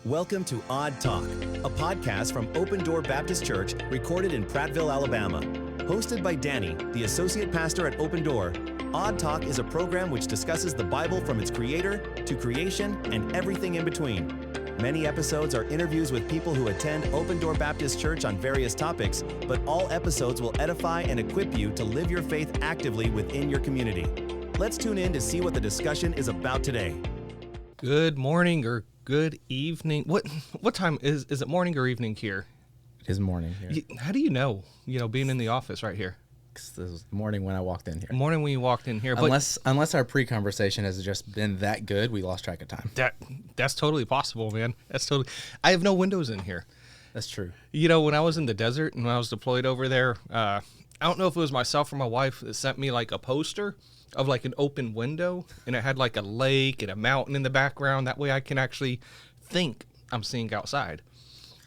Welcome to Odd Talk, a podcast from Open Door Baptist Church recorded in Prattville, Alabama. Hosted by Danny, the associate pastor at Open Door, Odd Talk is a program which discusses the Bible from its creator to creation and everything in between. Many episodes are interviews with people who attend Open Door Baptist Church on various topics, but all episodes will edify and equip you to live your faith actively within your community. Let's tune in to see what the discussion is about today. Good morning or good evening. What time is it, morning or evening here? It is morning here. How do you know, being in the office right here? This was the morning when I walked in here. Morning when you walked in here. Unless our pre-conversation has just been that good, we lost track of time. That's totally possible, man. I have no windows in here. That's true. When I was in the desert and when I was deployed over there, I don't know if it was myself or my wife that sent me like a poster of like an open window, and it had like a lake and a mountain in the background. That way I can actually think I'm seeing outside.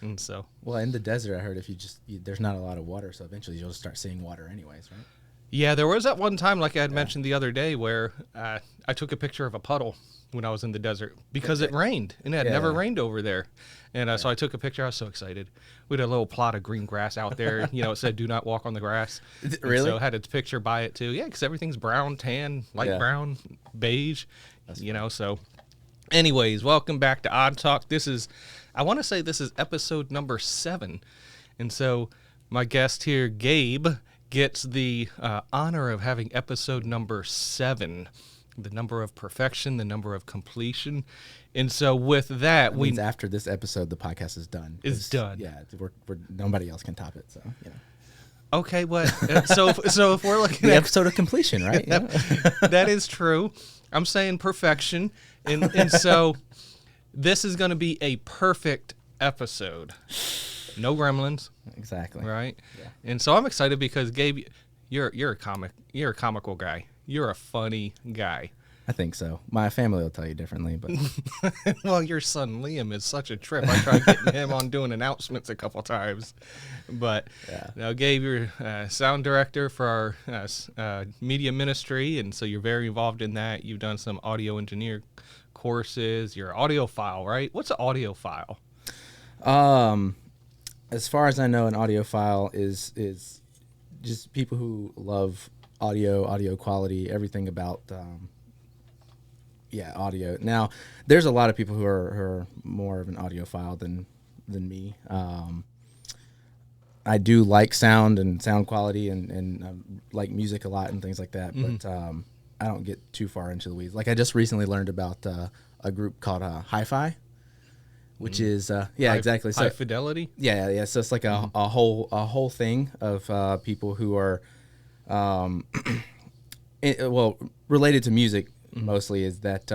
And so, well, in the desert, I heard if there's not a lot of water, so eventually you'll just start seeing water anyways, right? Yeah, there was that one time, like I had mentioned the other day, where I took a picture of a puddle when I was in the desert because it rained, and it had never rained over there. And so I took a picture. I was so excited. We had a little plot of green grass out there. It said, "Do not walk on the grass." Really? So I had its picture by it too. Yeah, because everything's brown, tan, light brown, beige. So anyways, welcome back to Odd Talk. I want to say this is episode number 7. And so my guest here, Gabe, gets the honor of having episode number 7, the number of perfection, the number of completion. And so with that, means after this episode, the podcast is done. It's done. Yeah, nobody else can top it. So Okay, what? So if we're looking the at episode of completion, right? Yeah. That is true. I'm saying perfection, and so this is going to be a perfect episode. No gremlins. Exactly. Right. Yeah. And so I'm excited because Gabe, you're a comical guy. You're a funny guy. I think so. My family will tell you differently, but well, your son Liam is such a trip. I tried getting him on doing announcements a couple times, but now Gabe, you're sound director for our media ministry, and so you're very involved in that. You've done some audio engineer courses. You're an audiophile, right? What's an audiophile? As far as I know, an audiophile is just people who love audio quality, everything about audio. Now, there's a lot of people who are more of an audiophile than me. I do like sound and sound quality and like music a lot and things like that, but I don't get too far into the weeds. Like I just recently learned about a group called Hi-Fi, which is exactly high fidelity. Yeah. So it's like a whole thing of people who are related to music. Mostly is that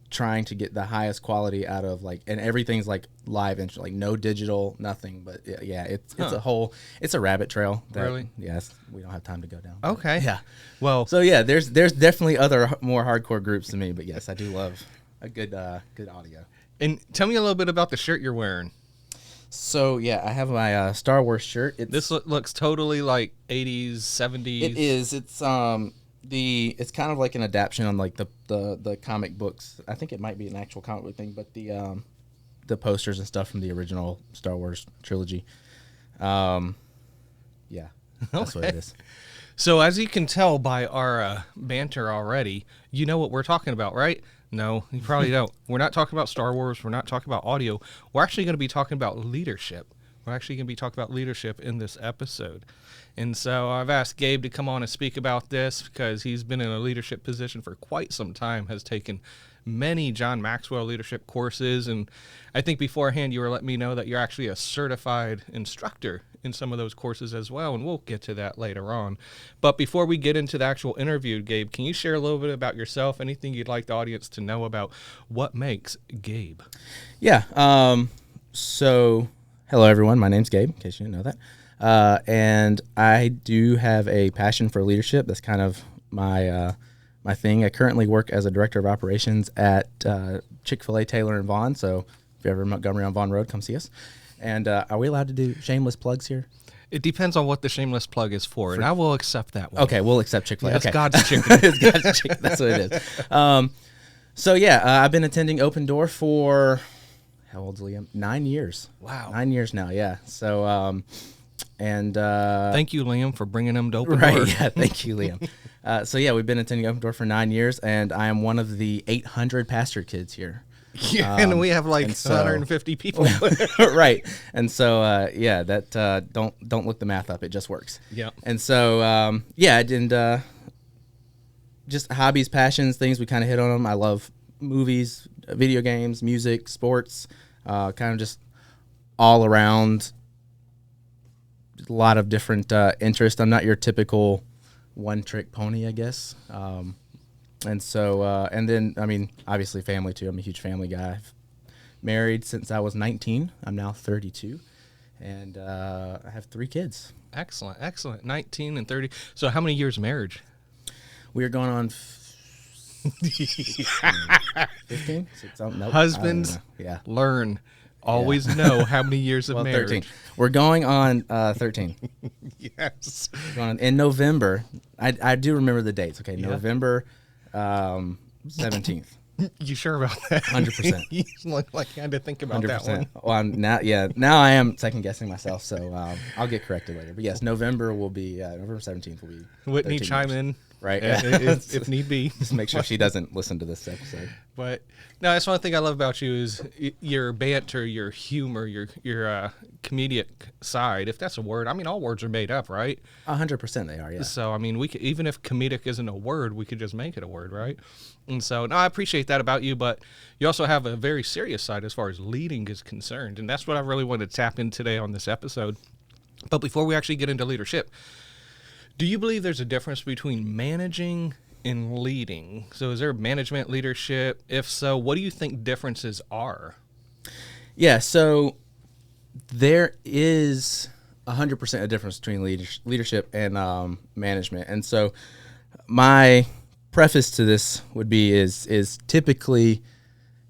trying to get the highest quality out of and everything's like live and like no digital, nothing. But it's a rabbit trail. Really? Yes, we don't have time to go down. Okay. Yeah. Well. So yeah, there's definitely other more hardcore groups to me, but yes, I do love a good audio. And tell me a little bit about the shirt you're wearing. So yeah, I have my Star Wars shirt. This looks totally like 80s, 70s. It is. It's kind of like an adaptation on like the comic books. I think it might be an actual comic book thing, but the posters and stuff from the original Star Wars trilogy. That's what it is. So as you can tell by our banter already, you know what we're talking about, right? No, you probably don't. We're not talking about Star Wars. We're not talking about audio. We're actually going to be talking about leadership. We're actually going to be talking about leadership in this episode. And so I've asked Gabe to come on and speak about this because he's been in a leadership position for quite some time, has taken many John Maxwell Leadership Courses. And I think beforehand you were letting me know that you're actually a certified instructor in some of those courses as well. And we'll get to that later on. But before we get into the actual interview, Gabe, can you share a little bit about yourself? Anything you'd like the audience to know about what makes Gabe? Yeah. So hello, everyone. My name's Gabe, in case you didn't know that. And I do have a passion for leadership. That's kind of my thing. I currently work as a director of operations at Chick-fil-A Taylor and Vaughn. So if you're ever in Montgomery on Vaughn Road, come see us. And are we allowed to do shameless plugs here? It depends on what the shameless plug is for, and I will accept that one. Okay, we'll accept Chick-fil-A. Yeah, it's okay. God's chicken. It's God's chicken. That's what it is. So, I've been attending Open Door for how old's Liam? 9 years. Wow. 9 years now. Yeah. So, thank you, Liam, for bringing them to Open right. Door. Yeah. Thank you, Liam. So yeah, we've been attending Open Door for 9 years, and I am one of the 800 pastor kids here. Yeah, and we have like 150 people. Right. And so, yeah, that, don't look the math up. It just works. Yeah. And so, yeah, and, just hobbies, passions, things, we kind of hit on them. I love movies, video games, music, sports, kind of just all around a lot of different, interests. I'm not your typical one trick pony, I guess. And so, and then, I mean, obviously family too. I'm a huge family guy. I've married since I was 19. I'm now 32, and I have 3 kids. Excellent, excellent. 19 and 30. So how many years of marriage? We are going on 15? Nope, Husbands, yeah. learn. Always know how many years of Well, marriage. 13. We're going on 13. Yes. We're going on, in November. I do remember the dates. Okay, November 17th. You sure about that? 100%. You look like you had to think about that one. Well, now I am second guessing myself, so I'll get corrected later. But yes, November will be November 17th will be. Whitney 13 chime years. in, Right? if need be. Just make sure she doesn't listen to this episode. But no, that's one thing I love about you is your banter, your humor, your comedic side. If that's a word, I mean, all words are made up, right? 100% they are. Yeah. So I mean, we could, even if comedic isn't a word, we could just make it a word, right? And so, no, I appreciate that about you, but you also have a very serious side as far as leading is concerned, and that's what I really wanted to tap in today on this episode. But before we actually get into leadership, do you believe there's a difference between managing and leading? So is there management, leadership? If so, what do you think differences are? Yeah, so there is 100% a difference between leadership and management. And so my preface to this would be is typically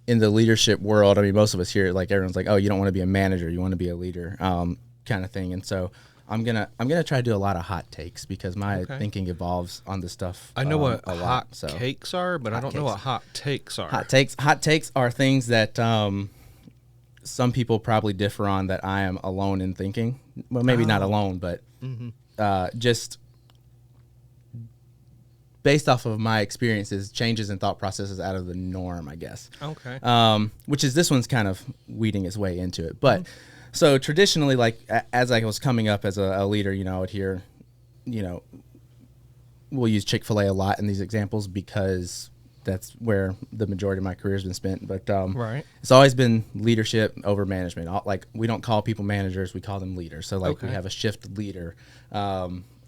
in the leadership world, I mean, most of us here, like everyone's like, oh, you don't want to be a manager, you want to be a leader, kind of thing. And so I'm gonna try to do a lot of hot takes because my thinking evolves on this stuff. I know what a hot lot, so. cakes are, but I don't know what hot takes are. Hot takes are things that some people probably differ on that I am alone in thinking. Well, maybe not alone, but just based off of my experiences, changes in thought processes out of the norm, I guess. Okay. Which is this one's kind of weeding its way into it. But so traditionally, like as I was coming up as a leader, you know, I would hear, you know, we'll use Chick-fil-A a lot in these examples because that's where the majority of my career has been spent. But right. It's always been leadership over management. Like we don't call people managers, we call them leaders. So like we have a shift leader.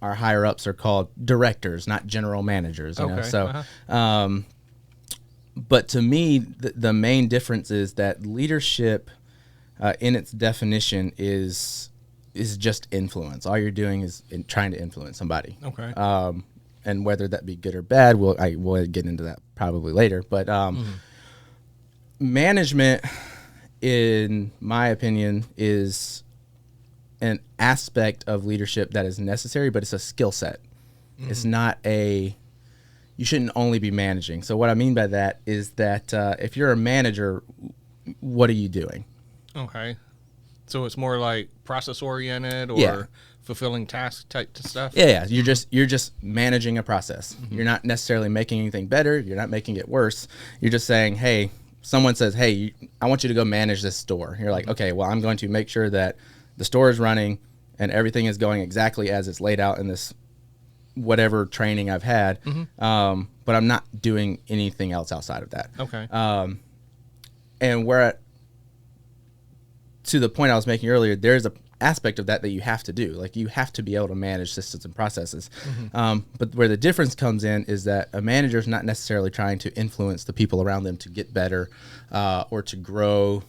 Our higher ups are called directors, not general managers. You know? So, but to me, the main difference is that leadership, in its definition, is just influence. All you're doing is trying to influence somebody. Okay. And whether that be good or bad, we'll get into that probably later. But management, in my opinion, is an aspect of leadership that is necessary, but it's a skill set. It's not you shouldn't only be managing. So what I mean by that is that if you're a manager, what are you doing? Okay. So it's more like process oriented or fulfilling task type stuff? Yeah. You're just managing a process. You're not necessarily making anything better. You're not making it worse. You're just saying, hey, someone says, hey, I want you to go manage this store. You're like, okay, well, I'm going to make sure that the store is running and everything is going exactly as it's laid out in this whatever training I've had. But I'm not doing anything else outside of that. Okay. And to the point I was making earlier, there's a aspect of that you have to do. Like you have to be able to manage systems and processes. But where the difference comes in is that a manager is not necessarily trying to influence the people around them to get better or to grow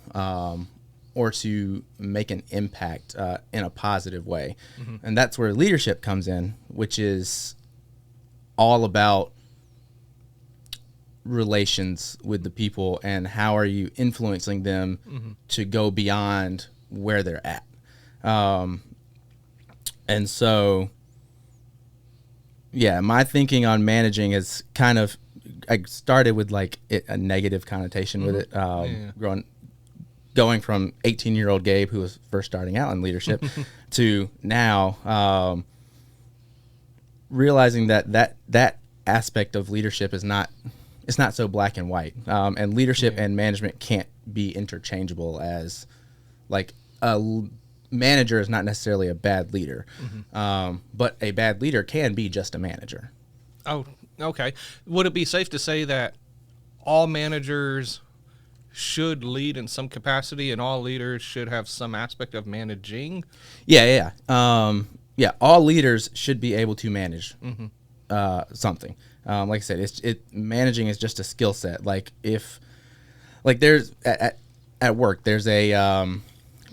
or to make an impact in a positive way. And that's where leadership comes in, which is all about relations with the people and how are you influencing them to go beyond where they're at. And so, yeah, my thinking on managing is kind of, I started with like a negative connotation with it, going from 18-year-old Gabe, who was first starting out in leadership, to now realizing that aspect of leadership is not, it's not so black and white. And leadership and management can't be interchangeable, as like manager is not necessarily a bad leader, but a bad leader can be just a manager. Oh, okay. Would it be safe to say that all managers should lead in some capacity, and all leaders should have some aspect of managing? Yeah. All leaders should be able to manage something. Like I said, managing is just a skill set. Like there's at work, there's a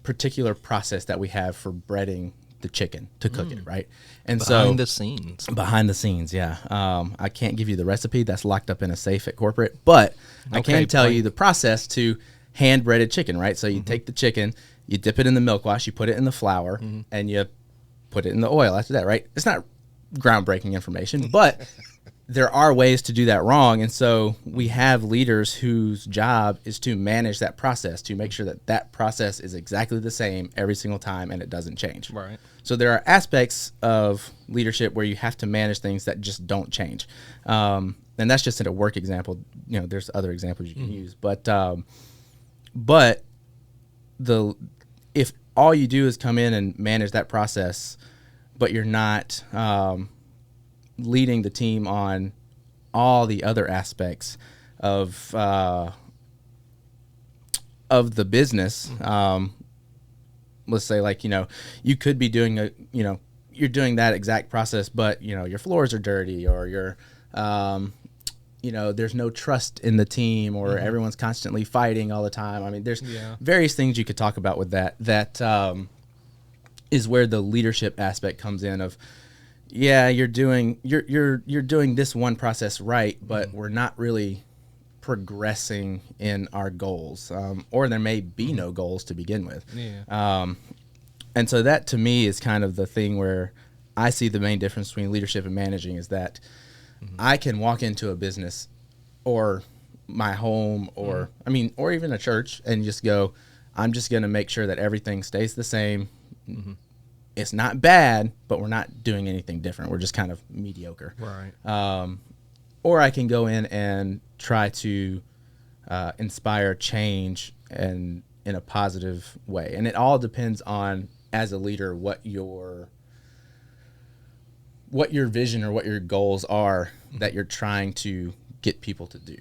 particular process that we have for breading the chicken to cook it, right? And Behind the scenes, yeah. I can't give you the recipe, that's locked up in a safe at corporate, but I can tell you the process to hand breaded chicken, right? So you take the chicken, you dip it in the milk wash, you put it in the flour, and you put it in the oil after that, right? It's not groundbreaking information, but there are ways to do that wrong. And so we have leaders whose job is to manage that process, to make sure that that process is exactly the same every single time and it doesn't change. Right. So there are aspects of leadership where you have to manage things that just don't change. And that's just in a work example. You know, there's other examples you can use, but if all you do is come in and manage that process, but you're not leading the team on all the other aspects of the business, let's say, like, you could be doing you're doing that exact process, but your floors are dirty, or you're there's no trust in the team, or everyone's constantly fighting all the time. I mean, there's various things you could talk about with that is where the leadership aspect comes in of, you're doing this one process right, but we're not really progressing in our goals, or there may be no goals to begin with. And so that, to me, is kind of the thing where I see the main difference between leadership and managing, is that I can walk into a business or my home, or or even a church, and just go, I'm just going to make sure that everything stays the same. It's not bad, but we're not doing anything different. We're just kind of mediocre. Right. Or I can go in and try to inspire change and in a positive way. And it all depends on, as a leader, what your vision or what your goals are that you're trying to get people to do.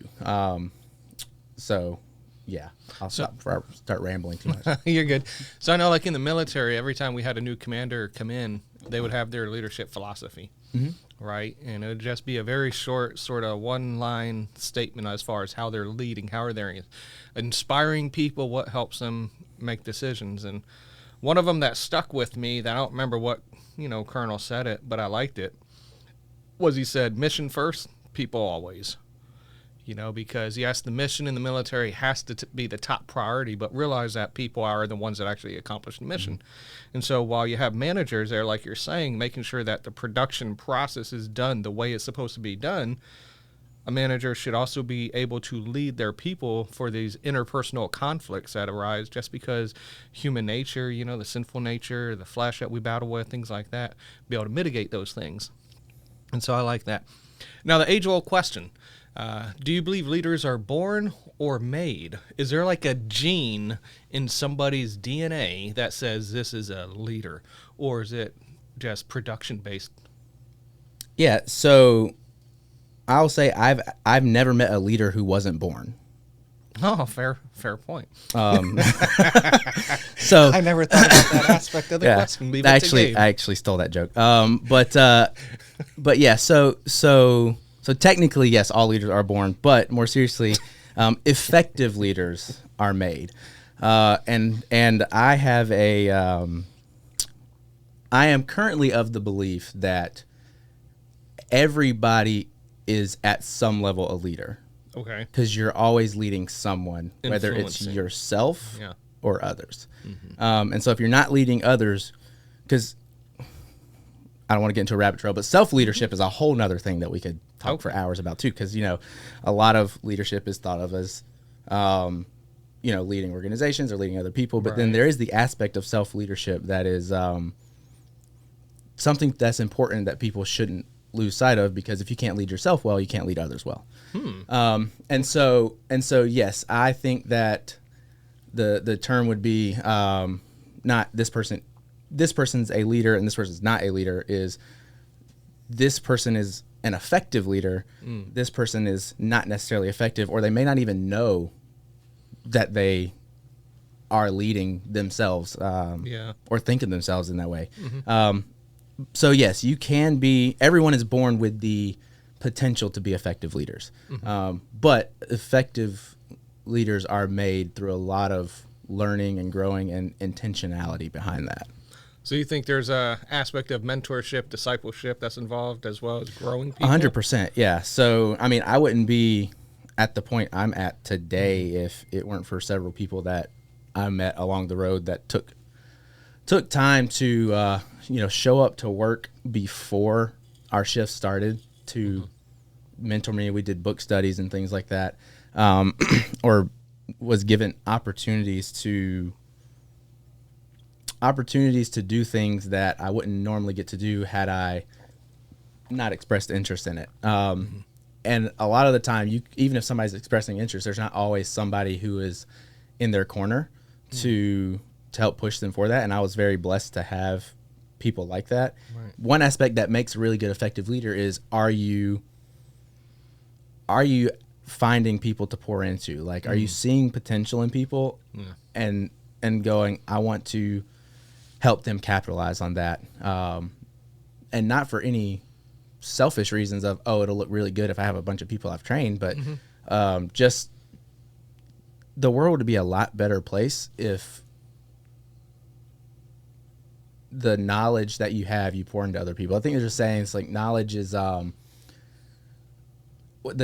So yeah, I'll stop before I start rambling too much. You're good. So I know, like in the military, every time we had a new commander come in, they would have their leadership philosophy, right? And it would just be a very short, sort of one-line statement as far as how they're leading, how are they inspiring people, what helps them make decisions. And one of them that stuck with me, that I don't remember what colonel said it, but I liked it, was he said, mission first, people always. Because yes, the mission in the military has to be the top priority, but realize that people are the ones that actually accomplish the mission. And so while you have managers there, like you're saying, making sure that the production process is done the way it's supposed to be done, a manager should also be able to lead their people for these interpersonal conflicts that arise, just because human nature, the sinful nature, the flesh that we battle with, things like that, be able to mitigate those things. And so I like that. Now, the age-old question. Do you believe leaders are born or made? Is there like a gene in somebody's DNA that says this is a leader, or is it just production based? Yeah, so I'll say I've never met a leader who wasn't born. Oh, fair point. So I never thought about that aspect of the question. Leave it to Gabe. I actually stole that joke. But yeah, so technically, yes, all leaders are born, but more seriously, effective leaders are made. And I have I am currently of the belief that everybody is at some level a leader. Okay. Because you're always leading someone, whether it's yourself or others. And so if you're not leading others, because I don't want to get into a rabbit trail, but self-leadership is a whole nother thing that we could talk for hours about too. Because, a lot of leadership is thought of as leading organizations or leading other people. But then Right. there is the aspect of self-leadership that is something that's important that people shouldn't lose sight of, because if you can't lead yourself well, you can't lead others well. And so yes, I think that the term would be not this person's a leader and this person's not a leader, is this person is an effective leader. This person is not necessarily effective, or they may not even know that they are leading themselves or think of themselves in that way. So yes, you can be, everyone is born with the potential to be effective leaders. But effective leaders are made through a lot of learning and growing and intentionality behind that. So you think there's a aspect of mentorship, discipleship that's involved as well as growing people? 100%, yeah. So, I mean, I wouldn't be at the point I'm at today if it weren't for several people that I met along the road that took time to, show up to work before our shift started to mentor me. We did book studies and things like that, or was given opportunities to do things that I wouldn't normally get to do had I not expressed interest in it. And a lot of the time, even if somebody's expressing interest, there's not always somebody who is in their corner to help push them for that. And I was very blessed to have people like that. Right. One aspect that makes a really good effective leader is, are you finding people to pour into? Like, are you seeing potential in people and going, I want to help them capitalize on that, and not for any selfish reasons of, it'll look really good if I have a bunch of people I've trained, but just the world would be a lot better place if the knowledge that you have, you pour into other people. I think they're just saying it's like knowledge is the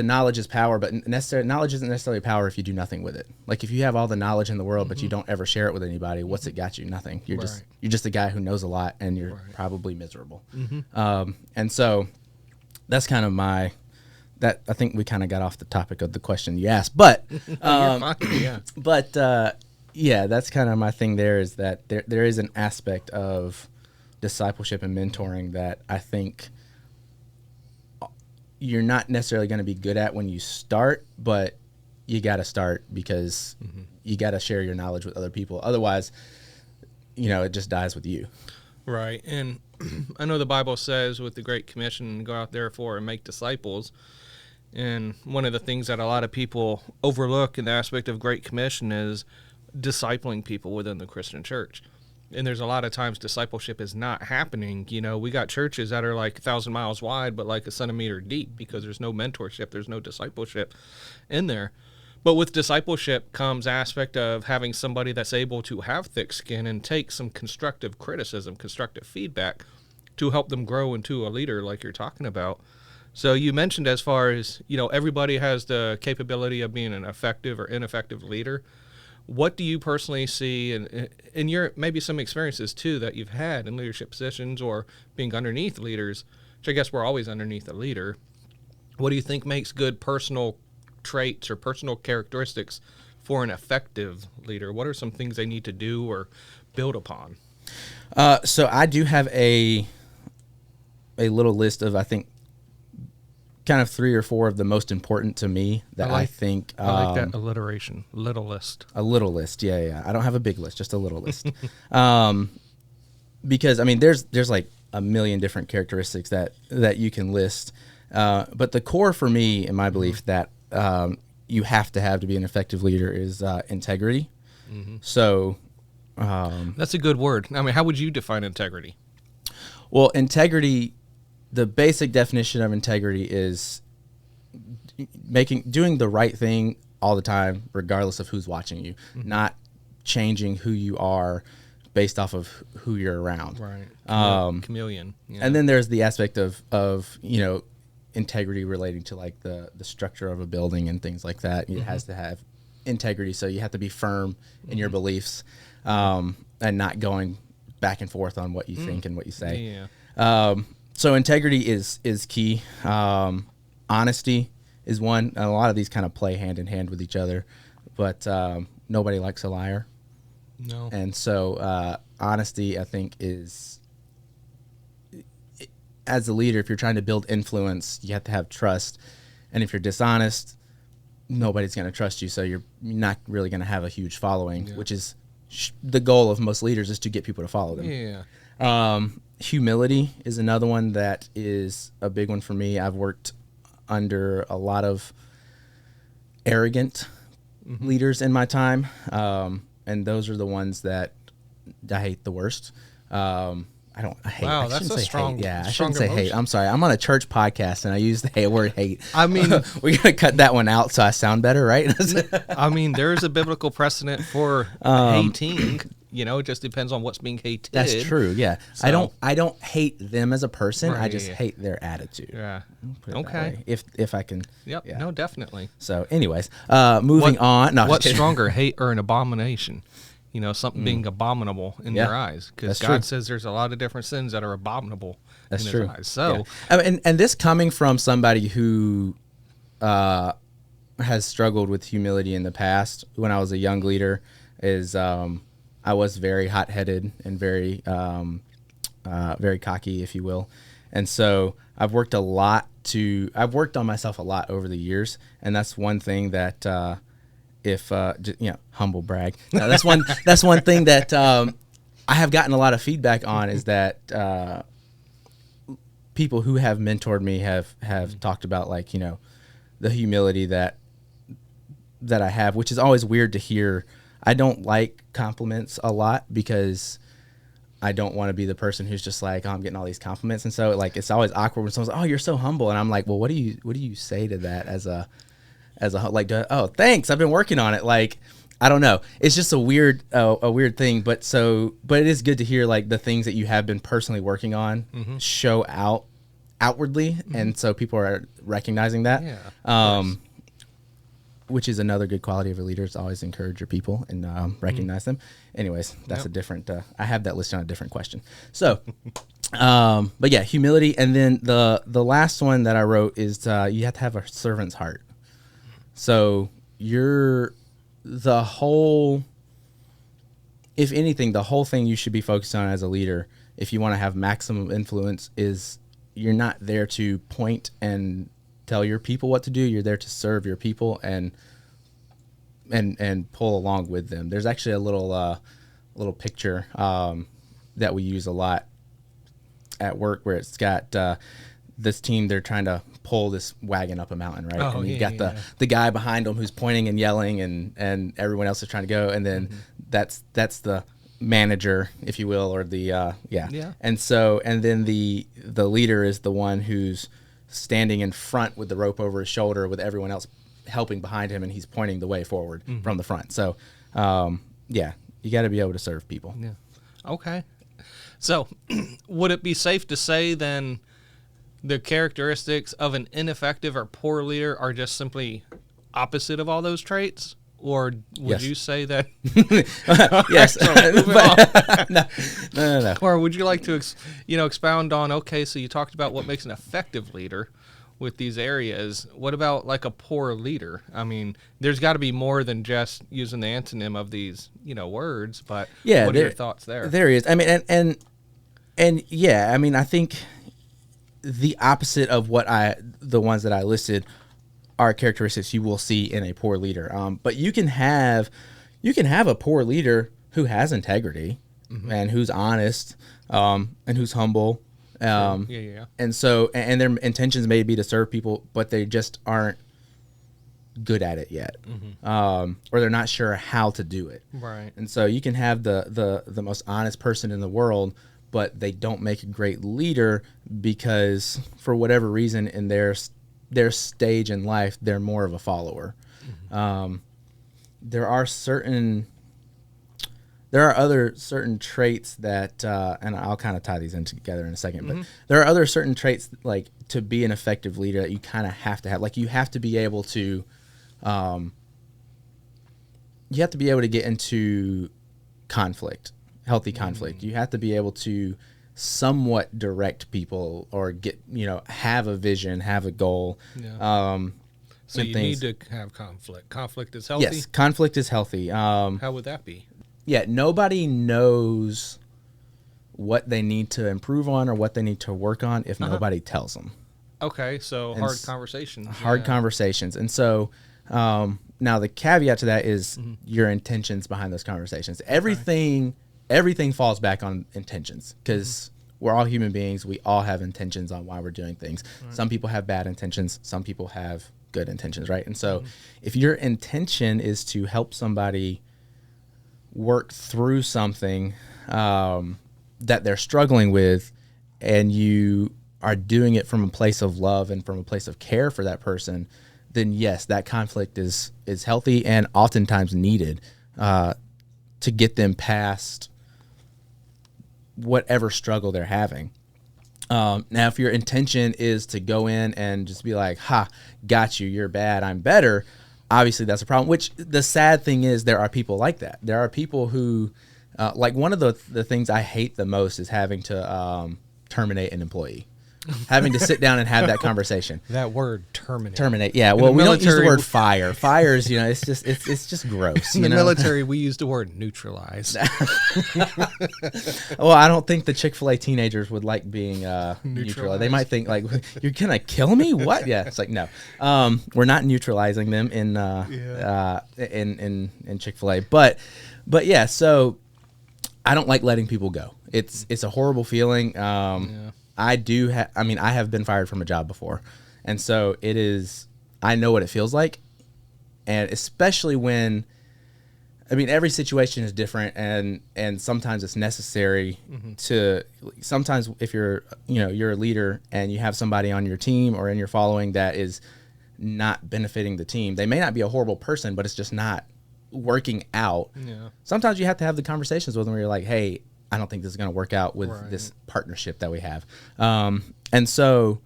knowledge is power, but knowledge isn't necessarily power if you do nothing with it. Like, if you have all the knowledge in the world, but you don't ever share it with anybody, what's it got you? Nothing. You're just a guy who knows a lot, and you're probably miserable. And so that's kind of I think we kind of got off the topic of the question you asked, but that's kind of my thing there, is that there is an aspect of discipleship and mentoring that I think you're not necessarily going to be good at when you start, but you got to start because you got to share your knowledge with other people. Otherwise, it just dies with you. Right. And I know the Bible says with the Great Commission, go out therefore and make disciples. And one of the things that a lot of people overlook in the aspect of Great Commission is discipling people within the Christian church. And there's a lot of times discipleship is not happening. We got churches that are like 1,000 miles wide, but like a centimeter deep, because there's no mentorship, there's no discipleship in there. But with discipleship comes aspect of having somebody that's able to have thick skin and take some constructive criticism, constructive feedback to help them grow into a leader like you're talking about. So you mentioned, as far as, everybody has the capability of being an effective or ineffective leader. What do you personally see in your maybe some experiences too that you've had in leadership positions or being underneath leaders, which I guess we're always underneath a leader? What do you think makes good personal traits or personal characteristics for an effective leader? What are some things they need to do or build upon? So I do have a little list of, I think, kind of 3 or 4 of the most important to me that I think. I like that alliteration, little list. A little list, yeah. I don't have a big list, just a little list. Because, I mean, there's like a million different characteristics that you can list. But the core for me, in my belief, that you have to be an effective leader is integrity. So that's a good word. I mean, how would you define integrity? Well, integrity, the basic definition of integrity is doing the right thing all the time, regardless of who's watching you, not changing who you are based off of who you're around. Right. Chameleon. Yeah. And then there's the aspect of integrity relating to like the structure of a building and things like that. It has to have integrity, so you have to be firm in your beliefs, and not going back and forth on what you think and what you say. Yeah. So integrity is key. Honesty is one. And a lot of these kind of play hand in hand with each other. But nobody likes a liar. No. And so honesty, I think, is, as a leader, if you're trying to build influence, you have to have trust. And if you're dishonest, nobody's going to trust you. So you're not really going to have a huge following, which is the goal of most leaders, is to get people to follow them. Yeah. Humility is another one that is a big one for me. I've worked under a lot of arrogant leaders in my time. And those are the ones that I hate the worst. I hate. Wow, I that's shouldn't a say strong. hate. Yeah, I strong shouldn't say hate. emotion. I'm sorry. I'm on a church podcast and I use the word hate. I mean, we're gonna cut that one out so I sound better, right? I mean, there is a biblical precedent for hating. You know, it just depends on what's being hated. That's true. Yeah, So- I don't hate them as a person. I Right, just yeah. hate their attitude. Yeah. Put it that Okay. way, if I can. Yep. Yeah. No, definitely. So, anyways, moving on. No, What's just kidding. stronger, hate or an abomination? You know, something being abominable in Yeah, your eyes, because that's God true. says there's a lot of different sins that are abominable That's in true. His eyes. So, Yeah. And this coming from somebody who has struggled with humility in the past. When I was a young leader, is I was very hot-headed and very very cocky, if you will. And so I've worked on myself a lot over the years, and that's one thing that humble brag. That's one thing that I have gotten a lot of feedback on, is that people who have mentored me have talked about, like, you know, the humility that I have, which is always weird to hear. I don't like compliments a lot because I don't want to be the person who's just like, oh, I'm getting all these compliments. And so, like, it's always awkward when someone's like, oh, you're so humble. And I'm like, well, what do you say to that as a like, oh, thanks, I've been working on it. Like, I don't know. It's just a weird thing. But it is good to hear, like, the things that you have been personally working on show outwardly. And so people are recognizing that. yeah. Which is another good quality of a leader, is always encourage your people and recognize them. Anyways, that's a different, I have that listed on a different question. So, but yeah, humility. And then the last one that I wrote is you have to have a servant's heart. So if anything, the whole thing you should be focused on as a leader, if you want to have maximum influence, is you're not there to point and tell your people what to do. You're there to serve your people and pull along with them. There's actually a little picture that we use a lot at work, where it's got this team. They're trying to pull this wagon up a mountain, right? Oh, and you've yeah, got the guy behind them who's pointing and yelling, and everyone else is trying to go. And then that's the manager, if you will, or the Yeah. And then the leader is the one who's standing in front with the rope over his shoulder, with everyone else helping behind him, and he's pointing the way forward from the front. So, you got to be able to serve people. Yeah. Okay. So, would it be safe to say then the characteristics of an ineffective or poor leader are just simply opposite of all those traits? Or would Yes. you say that? Yes. Moving on. No. Or would you like to, expound on? Okay, so you talked about what makes an effective leader with these areas. What about like a poor leader? I mean, there's got to be more than just using the antonym of these, words. But Yeah, what are your thoughts there? There is. I mean, and yeah, I mean, I think the opposite of the ones that I listed are characteristics you will see in a poor leader. But you can have a poor leader who has integrity and who's honest, and who's humble. Yeah. And so, and their intentions may be to serve people, but they just aren't good at it yet. Or they're not sure how to do it. Right. And so you can have the most honest person in the world, but they don't make a great leader because, for whatever reason, in their stage in life, they're more of a follower. There are other certain traits that, and I'll kind of tie these in together in a second, but there are other certain traits, like, to be an effective leader, that you kind of have to have. Like, you have to be able to get into conflict, healthy conflict. You have to be able to somewhat direct people, or have a vision, have a goal. Yeah. So and you things. need to have conflict. Conflict is healthy. Yes, conflict is healthy. How would that be? Yeah, nobody knows what they need to improve on or what they need to work on if nobody tells them. Okay, so And hard conversations. Hard conversations. And so now the caveat to that is your intentions behind those conversations. Everything falls back on intentions because we're all human beings. We all have intentions on why we're doing things. Right. Some people have bad intentions. Some people have good intentions, right? And so if your intention is to help somebody work through something that they're struggling with, and you are doing it from a place of love and from a place of care for that person, then yes, that conflict is healthy and oftentimes needed to get them past whatever struggle they're having. Now, if your intention is to go in and just be like, ha, got you, you're bad, I'm better, obviously that's a problem, which the sad thing is there are people like that. There are people who, like one of the things I hate the most is having to terminate an employee. Having to sit down and have that conversation. That word, terminate. Terminate, yeah. Well, we don't use the word fire. Fire is, it's just gross. In the military, we use the word neutralize. Well, I don't think the Chick-fil-A teenagers would like being neutral. They might think like, you're gonna kill me? What? Yeah, it's like no. We're not neutralizing them in Chick-fil-A. But yeah, so I don't like letting people go. It's a horrible feeling. I have been fired from a job before. And so I know what it feels like. And especially when, every situation is different and sometimes it's necessary sometimes if you're a leader and you have somebody on your team or in your following that is not benefiting the team. They may not be a horrible person, but it's just not working out. Yeah. Sometimes you have to have the conversations with them where you're like, hey, I don't think this is going to work out with this partnership that we have. And so,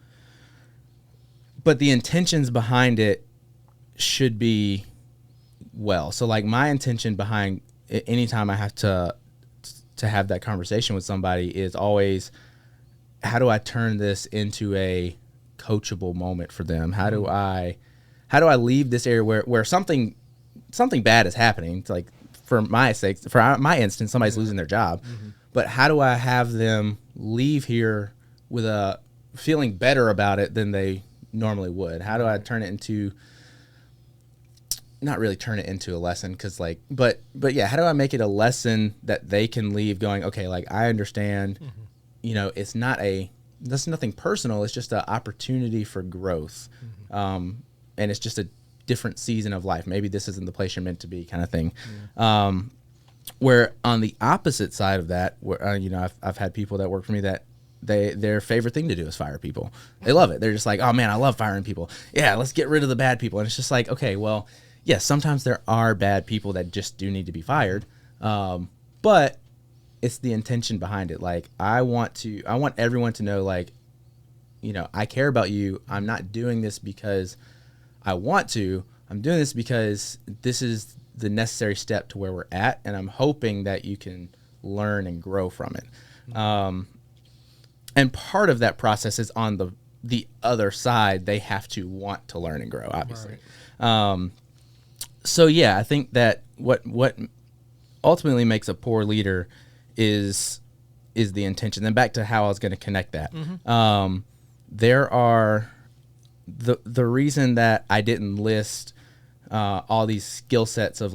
but the intentions behind it should be well. So like my intention behind anytime I have to have that conversation with somebody is always, how do I turn this into a coachable moment for them? How do I leave this area where something bad is happening? It's like, for my instance, somebody's losing their job, but how do I have them leave here with a feeling better about it than they normally would? How do I turn it into, not really turn it into a lesson, but yeah, how do I make it a lesson that they can leave going, okay, like I understand, it's that's nothing personal. It's just an opportunity for growth. And it's just a different season of life. Maybe this isn't the place you're meant to be, kind of thing. Where on the opposite side of that, where I've had people that work for me that their favorite thing to do is fire people. They love it. They're just like, oh man, I love firing people. Yeah, let's get rid of the bad people. And it's just like, okay, well, yes, sometimes there are bad people that just do need to be fired. But it's the intention behind it. Like I want everyone to know, like, I care about you. I'm not doing this because I want to. I'm doing this because this is the necessary step to where we're at, and I'm hoping that you can learn and grow from it. And part of that process is on the other side. They have to want to learn and grow, obviously. Right. So yeah, I think that what ultimately makes a poor leader is the intention. Then back to how I was going to connect that. There are the reason that I didn't list all these skill sets of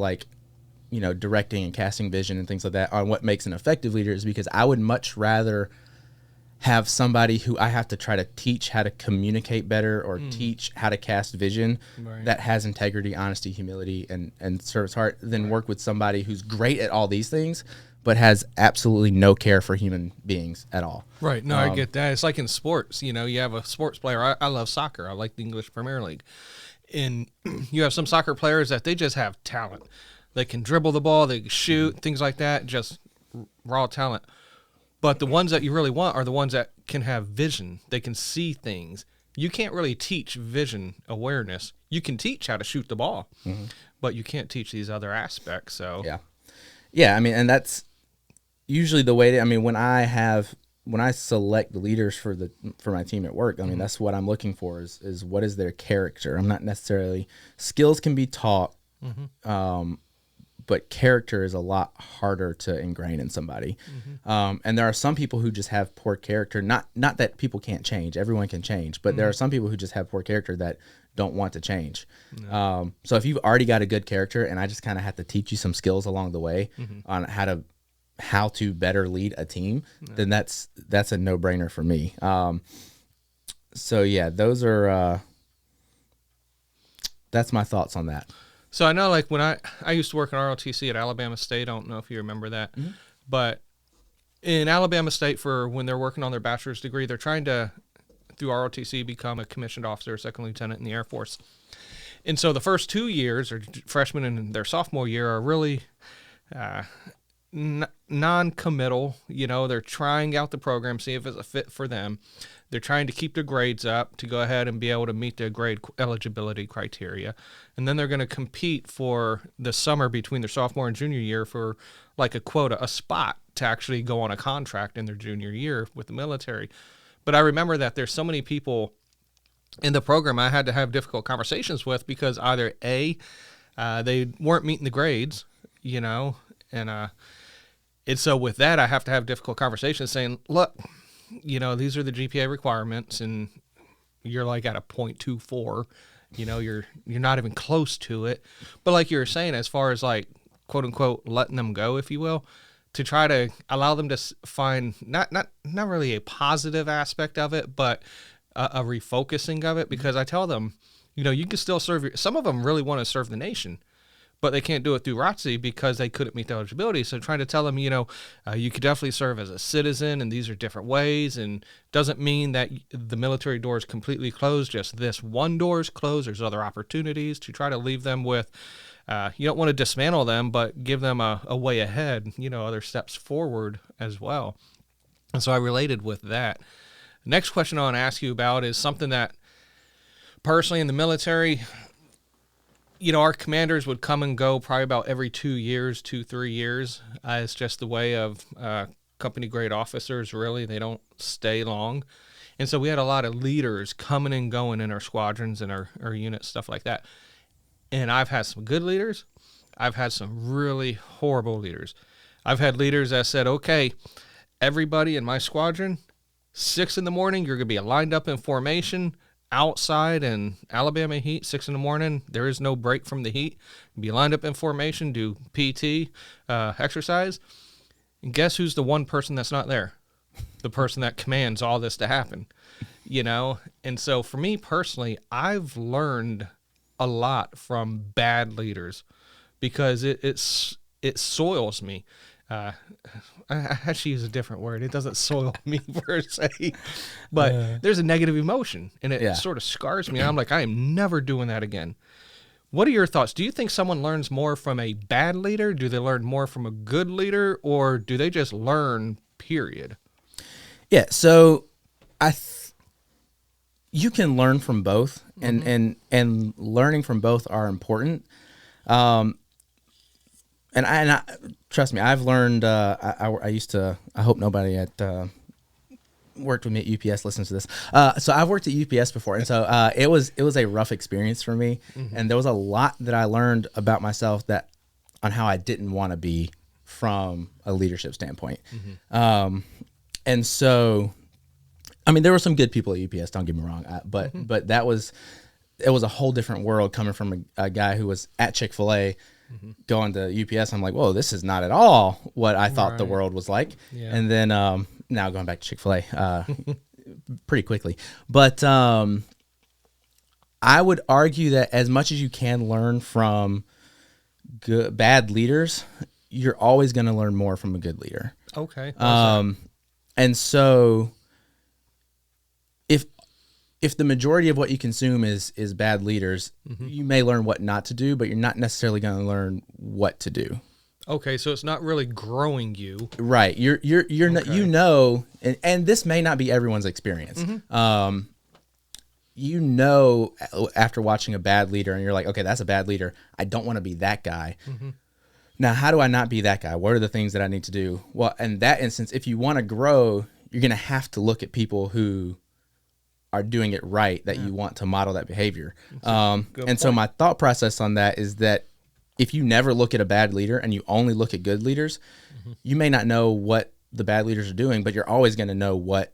directing and casting vision and things like that on what makes an effective leader is because I would much rather have somebody who I have to try to teach how to communicate better or teach how to cast vision that has integrity, honesty, humility, and service heart than work with somebody who's great at all these things but has absolutely no care for human beings at all. Right. No, I get that. It's like in sports. You have a sports player. I love soccer. I like the English Premier League. And you have some soccer players that they just have talent. They can dribble the ball, they can shoot, things like that, just raw talent. But the ones that you really want are the ones that can have vision. They can see things. You can't really teach vision awareness. You can teach how to shoot the ball, but you can't teach these other aspects. So yeah, and that's usually the way. When I have select the leaders for my team at work, I mean, that's what I'm looking for is what is their character. I'm not necessarily, skills can be taught, but character is a lot harder to ingrain in somebody. And there are some people who just have poor character. Not that people can't change. Everyone can change. But there are some people who just have poor character that don't want to change. So if you've already got a good character and I just kind of have to teach you some skills along the way on how to better lead a team, then that's a no-brainer for me. So yeah, those are that's my thoughts on that. So I know, like, when I used to work in ROTC at Alabama State, I don't know if you remember that, but in Alabama State, for when they're working on their bachelor's degree, they're trying to, through ROTC, become a commissioned officer, second lieutenant in the Air Force. And so the first 2 years, or freshman and their sophomore year, are really non-committal. You know, they're trying out the program, see if it's a fit for them. They're trying to keep their grades up to go ahead and be able to meet the grade eligibility criteria. And then they're going to compete for the summer between their sophomore and junior year for like a quota, a spot to actually go on a contract in their junior year with the military. But I remember that there's so many people in the program I had to have difficult conversations with because either A, they weren't meeting the grades, you know, and so with that, I have to have difficult conversations saying, look, you know, these are the GPA requirements, and you're like at a 0.24, you know, you're not even close to it. But like you were saying, as far as like, quote unquote, letting them go, if you will, to try to allow them to find not really a positive aspect of it, but a refocusing of it. Because I tell them, you know, you can still serve some of them really want to serve the nation, but they can't do it through ROTC because they couldn't meet the eligibility. So trying to tell them, you know, you could definitely serve as a citizen, and these are different ways, and doesn't mean that the military door is completely closed, just this one door is closed. There's other opportunities to try to leave them with, you don't want to dismantle them, but give them a way ahead, you know, other steps forward as well. And so I related with that. Next question I want to ask you about is something that personally in the military, you know, our commanders would come and go probably about every 2 years, 3 years. It's just the way of company grade officers, really. They don't stay long. And so we had a lot of leaders coming and going in our squadrons and our units, stuff like that. And I've had some good leaders. I've had some really horrible leaders. I've had leaders that said, okay, everybody in my squadron, 6 a.m, you're going to be lined up in formation outside in Alabama heat, 6 a.m. There is no break from the heat. Be lined up in formation, do PT, exercise. And guess who's the one person that's not there? The person that commands all this to happen, you know? And so for me personally, I've learned a lot from bad leaders because it soils me. I actually use a different word. It doesn't soil me per se, but there's a negative emotion, and it sort of scars me. I'm like, I am never doing that again. What are your thoughts? Do you think someone learns more from a bad leader? Do they learn more from a good leader, or do they just learn, period? Yeah, so you can learn from both, and learning from both are important. And I trust me, I've learned. I used to. I hope nobody at worked with me at UPS listens to this. So I've worked at UPS before, and so it was a rough experience for me, and there was a lot that I learned about myself on how I didn't want to be from a leadership standpoint. And so, I mean, there were some good people at UPS. Don't get me wrong, but it was a whole different world coming from a guy who was at Chick-fil-A. Going to UPS, I'm like, whoa, this is not at all what I thought the world was like. Yeah. And then now going back to Chick-fil-A pretty quickly. But I would argue that as much as you can learn from bad leaders, you're always going to learn more from a good leader. Okay. And so if the majority of what you consume is bad leaders, you may learn what not to do, but you're not necessarily going to learn what to do. Okay, so it's not really growing you. Right. You're not, you know, and this may not be everyone's experience. You know, after watching a bad leader and you're like, okay, that's a bad leader. I don't want to be that guy. Now, how do I not be that guy? What are the things that I need to do? Well, in that instance, if you want to grow, you're going to have to look at people who are doing it right that you want to model that behavior. So my thought process on that is that if you never look at a bad leader and you only look at good leaders, you may not know what the bad leaders are doing, but you're always going to know what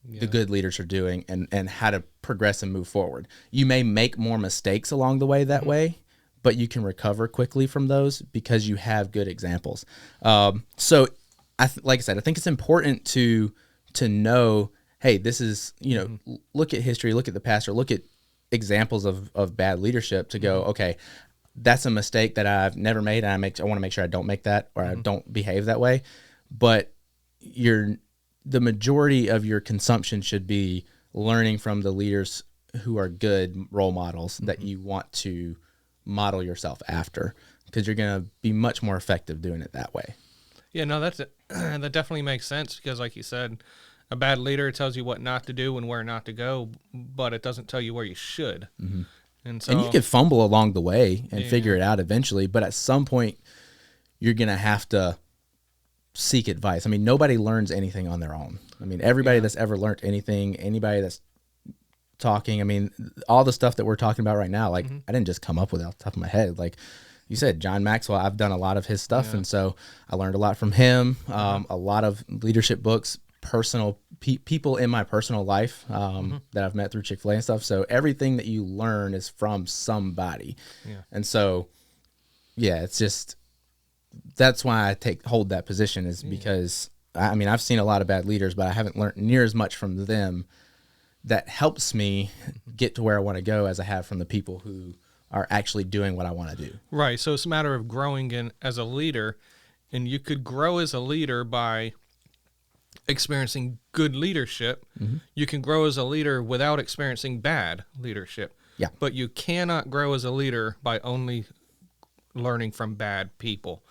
the good leaders are doing and how to progress and move forward. You may make more mistakes along the way that way, but you can recover quickly from those because you have good examples. So like I said, I think it's important to know, hey, this is, look at history, look at the past, or look at examples of bad leadership to go, okay, that's a mistake that I've never made, and I want to make sure I don't make that, or I don't behave that way. But the majority of your consumption should be learning from the leaders who are good role models that you want to model yourself after, because you're going to be much more effective doing it that way. Yeah, no, that definitely makes sense, because like you said, a bad leader tells you what not to do and where not to go, but it doesn't tell you where you should. And so, and you could fumble along the way and figure it out eventually, but at some point you're going to have to seek advice. I mean, nobody learns anything on their own. I mean, everybody that's ever learned anything, anybody that's talking, I mean, all the stuff that we're talking about right now, like I didn't just come up with it off the top of my head. Like you said, John Maxwell, I've done a lot of his stuff. And so I learned a lot from him, a lot of leadership books, personal people in my personal life that I've met through Chick-fil-A and stuff. So everything that you learn is from somebody. And so, it's just, that's why I hold that position, is because, I mean, I've seen a lot of bad leaders, but I haven't learned near as much from them that helps me get to where I want to go as I have from the people who are actually doing what I want to do. Right. So it's a matter of growing as a leader, and you could grow as a leader by experiencing good leadership. You can grow as a leader without experiencing bad leadership. Yeah. But you cannot grow as a leader by only learning from bad people.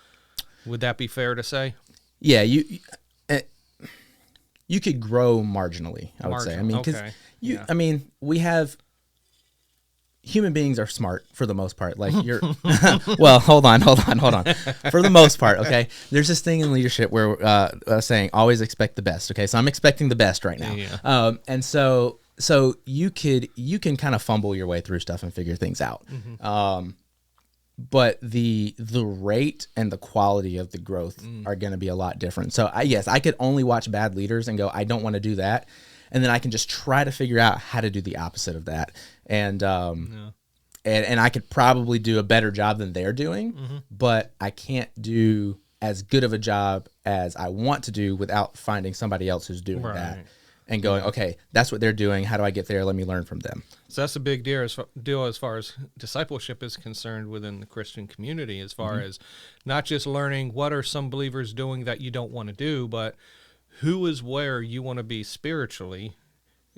Would that be fair to say? Yeah, you could grow marginally, I would say. I mean, because I mean, we have human beings are smart for the most part. Like you're, well, hold on. For the most part, okay. There's this thing in leadership where saying always expect the best. Okay, so I'm expecting the best right now. And so you can kind of fumble your way through stuff and figure things out. But the rate and the quality of the growth are going to be a lot different. So I could only watch bad leaders and go, I don't want to do that. And then I can just try to figure out how to do the opposite of that. And I could probably do a better job than they're doing, but I can't do as good of a job as I want to do without finding somebody else who's doing that and going, okay, that's what they're doing. How do I get there? Let me learn from them. So that's a big deal as far as discipleship is concerned within the Christian community, as far as not just learning what are some believers doing that you don't want to do, but who is where you want to be spiritually,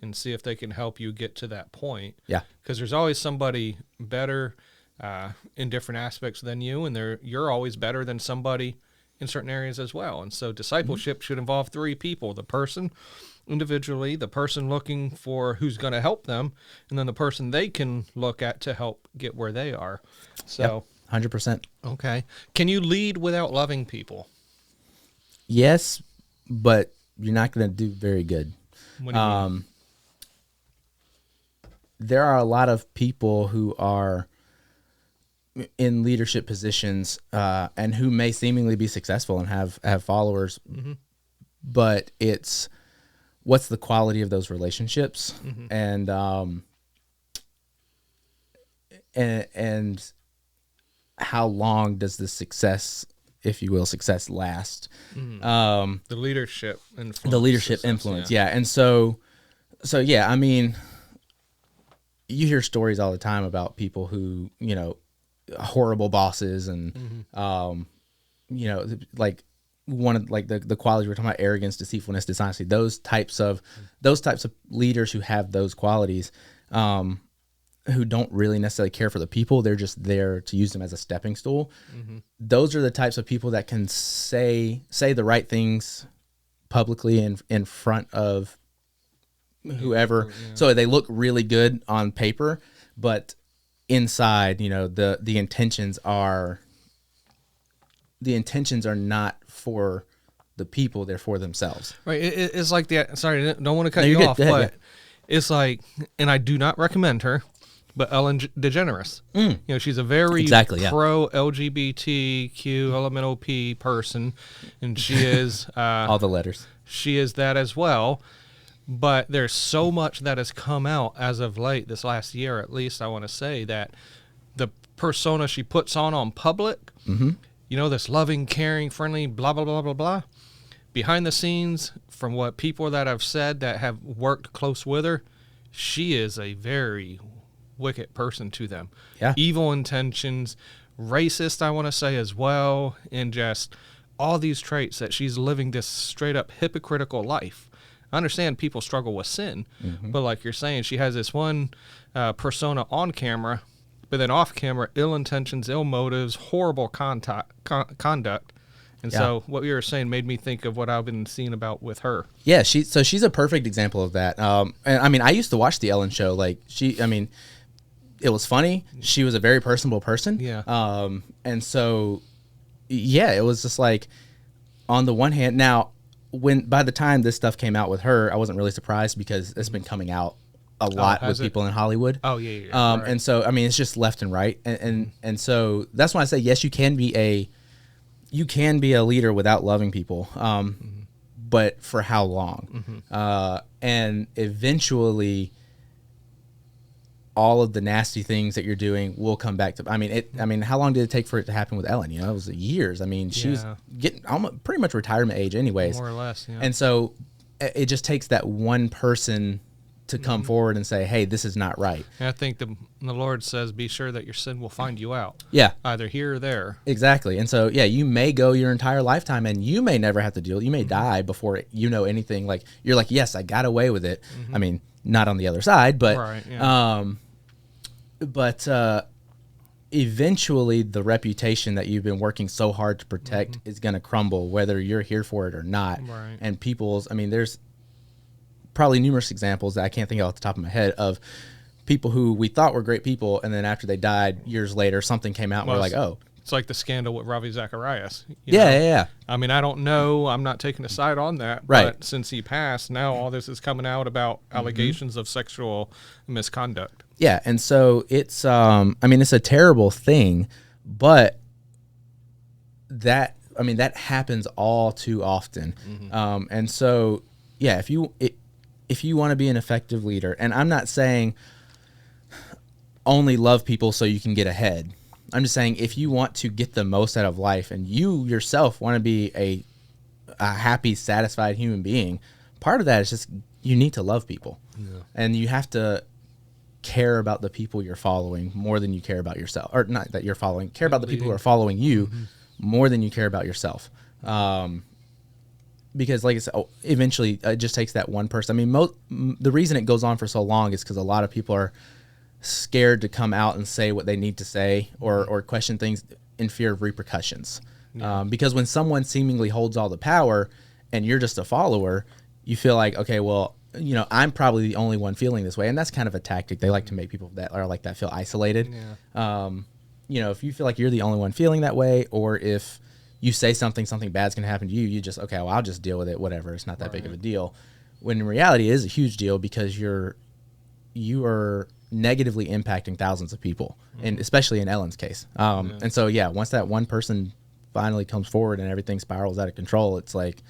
and see if they can help you get to that point. Yeah. Because there's always somebody better in different aspects than you, and you're always better than somebody in certain areas as well. And so discipleship should involve three people: the person individually, the person looking for who's going to help them, and then the person they can look at to help get where they are. So 100%. Okay. Can you lead without loving people? Yes, but you're not going to do very good. What do you mean? There are a lot of people who are in leadership positions and who may seemingly be successful and have followers, but it's what's the quality of those relationships, and how long does the success, if you will, last? The leadership influence. The leadership influence, yeah. And so yeah, I mean, you hear stories all the time about people who, horrible bosses and, like one of the qualities we're talking about: arrogance, deceitfulness, dishonesty. Those types of leaders who have those qualities, who don't really necessarily care for the people. They're just there to use them as a stepping stool. Those are the types of people that can say the right things publicly in front of whoever, so they look really good on paper, but inside, the intentions are not for the people; they're for themselves. Right. It's like that. Sorry, don't want to cut No, you you're good. off, Go ahead, but it's like, and I do not recommend her, but Ellen DeGeneres. You know, she's a very Exactly, yeah. pro LGBTQ elemental P person, and she is All the letters. she is that as well. But there's so much that has come out as of late, this last year at least, I want to say, that the persona she puts on public, you know, this loving, caring, friendly, blah, blah, blah, blah, blah. Behind the scenes, from what people that have said that have worked close with her, she is a very wicked person to them. Yeah. Evil intentions, racist, I want to say as well, and just all these traits that she's living this straight up hypocritical life. I understand people struggle with sin, but like you're saying, she has this one persona on camera, but then off camera, ill intentions, ill motives, horrible conduct. And so what you were saying made me think of what I've been seeing about with her. Yeah, she's a perfect example of that. And I mean, I used to watch the Ellen show. Like it was funny. She was a very personable person. Yeah. And so, yeah, it was just like, on the one hand, now by the time this stuff came out with her, I wasn't really surprised because it's been coming out a lot with people in Hollywood. Oh yeah. Right. And so, I mean, it's just left and right. And so that's why I say, yes, you can be a leader without loving people. But for how long? And eventually all of the nasty things that you're doing will come back to, I mean, how long did it take for it to happen with Ellen? You know, it was years. I mean, she was getting almost pretty much retirement age anyways. More or less, yeah. And so it just takes that one person to come forward and say, hey, this is not right. And I think the Lord says, be sure that your sin will find you out. Yeah. Either here or there. Exactly. And so, yeah, you may go your entire lifetime and you may never have to deal. You may die before you know anything. Like, you're like, yes, I got away with it. I mean, not on the other side, but, right, yeah. Eventually the reputation that you've been working so hard to protect is going to crumble, whether you're here for it or not. Right. And there's probably numerous examples that I can't think of off the top of my head of people who we thought were great people, and then after they died years later, something came out and we're like, oh. It's like the scandal with Ravi Zacharias. Yeah. I mean, I don't know. I'm not taking a side on that. Right. But since he passed, now all this is coming out about allegations of sexual misconduct. Yeah, and so it's it's a terrible thing, but that happens all too often. And so, yeah, if you want to be an effective leader, and I'm not saying only love people so you can get ahead. I'm just saying if you want to get the most out of life and you yourself want to be a happy, satisfied human being, part of that is just you need to love people. Yeah. And you have to care about the people you're following more than you care about yourself. Or not that you're following. Care about the people who are following you more than you care about yourself. Because like I said, eventually it just takes that one person. I mean, the reason it goes on for so long is because a lot of people are scared to come out and say what they need to say or question things in fear of repercussions. Because when someone seemingly holds all the power and you're just a follower, you feel like, okay, well, you know, I'm probably the only one feeling this way. And that's kind of a tactic. They like to make people that are like that feel isolated. Yeah. You know, if you feel like you're the only one feeling that way, or if you say something bad's going to happen to you, you just, okay, well, I'll just deal with it, whatever. It's not that big of a deal. When in reality it is a huge deal because you are negatively impacting thousands of people, and especially in Ellen's case. And so, yeah, once that one person finally comes forward and everything spirals out of control, it's like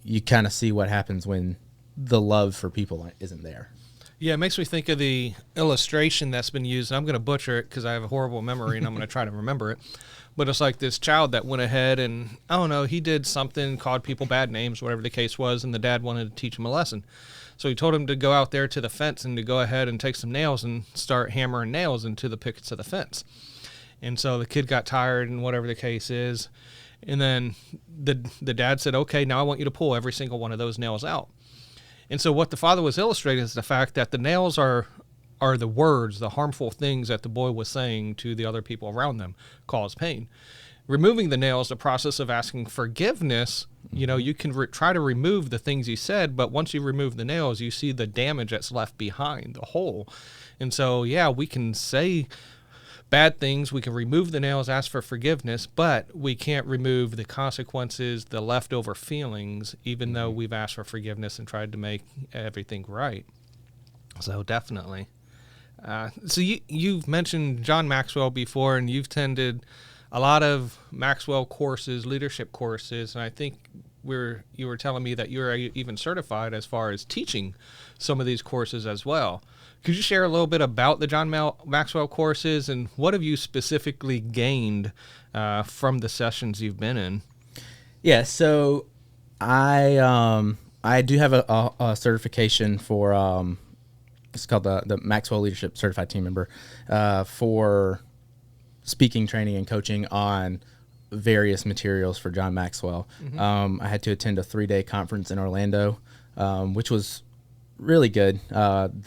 you kind of see what happens when the love for people isn't there. Yeah, it makes me think of the illustration that's been used, and I'm going to butcher it because I have a horrible memory and I'm going to try to remember it. But it's like this child that went ahead and, I don't know, he did something, called people bad names, whatever the case was, and the dad wanted to teach him a lesson. So he told him to go out there to the fence and to go ahead and take some nails and start hammering nails into the pickets of the fence. And so the kid got tired and whatever the case is. And then the dad said, okay, now I want you to pull every single one of those nails out. And so what the father was illustrating is the fact that the nails are the words, the harmful things that the boy was saying to the other people around them cause pain. Removing the nails, the process of asking forgiveness, you know, you can try to remove the things you said, but once you remove the nails, you see the damage that's left behind, the hole. And so, yeah, we can say bad things. We can remove the nails, ask for forgiveness, but we can't remove the consequences, the leftover feelings, even though we've asked for forgiveness and tried to make everything right. So definitely. So you've mentioned John Maxwell before, and you've attended a lot of Maxwell courses, leadership courses, and I think you were telling me that you're even certified as far as teaching some of these courses as well. Could you share a little bit about the John Maxwell courses, and what have you specifically gained from the sessions you've been in? Yeah, so I do have a certification for it's called the Maxwell Leadership Certified Team Member for speaking, training, and coaching on various materials for John Maxwell. I had to attend a 3-day conference in Orlando, which was really good.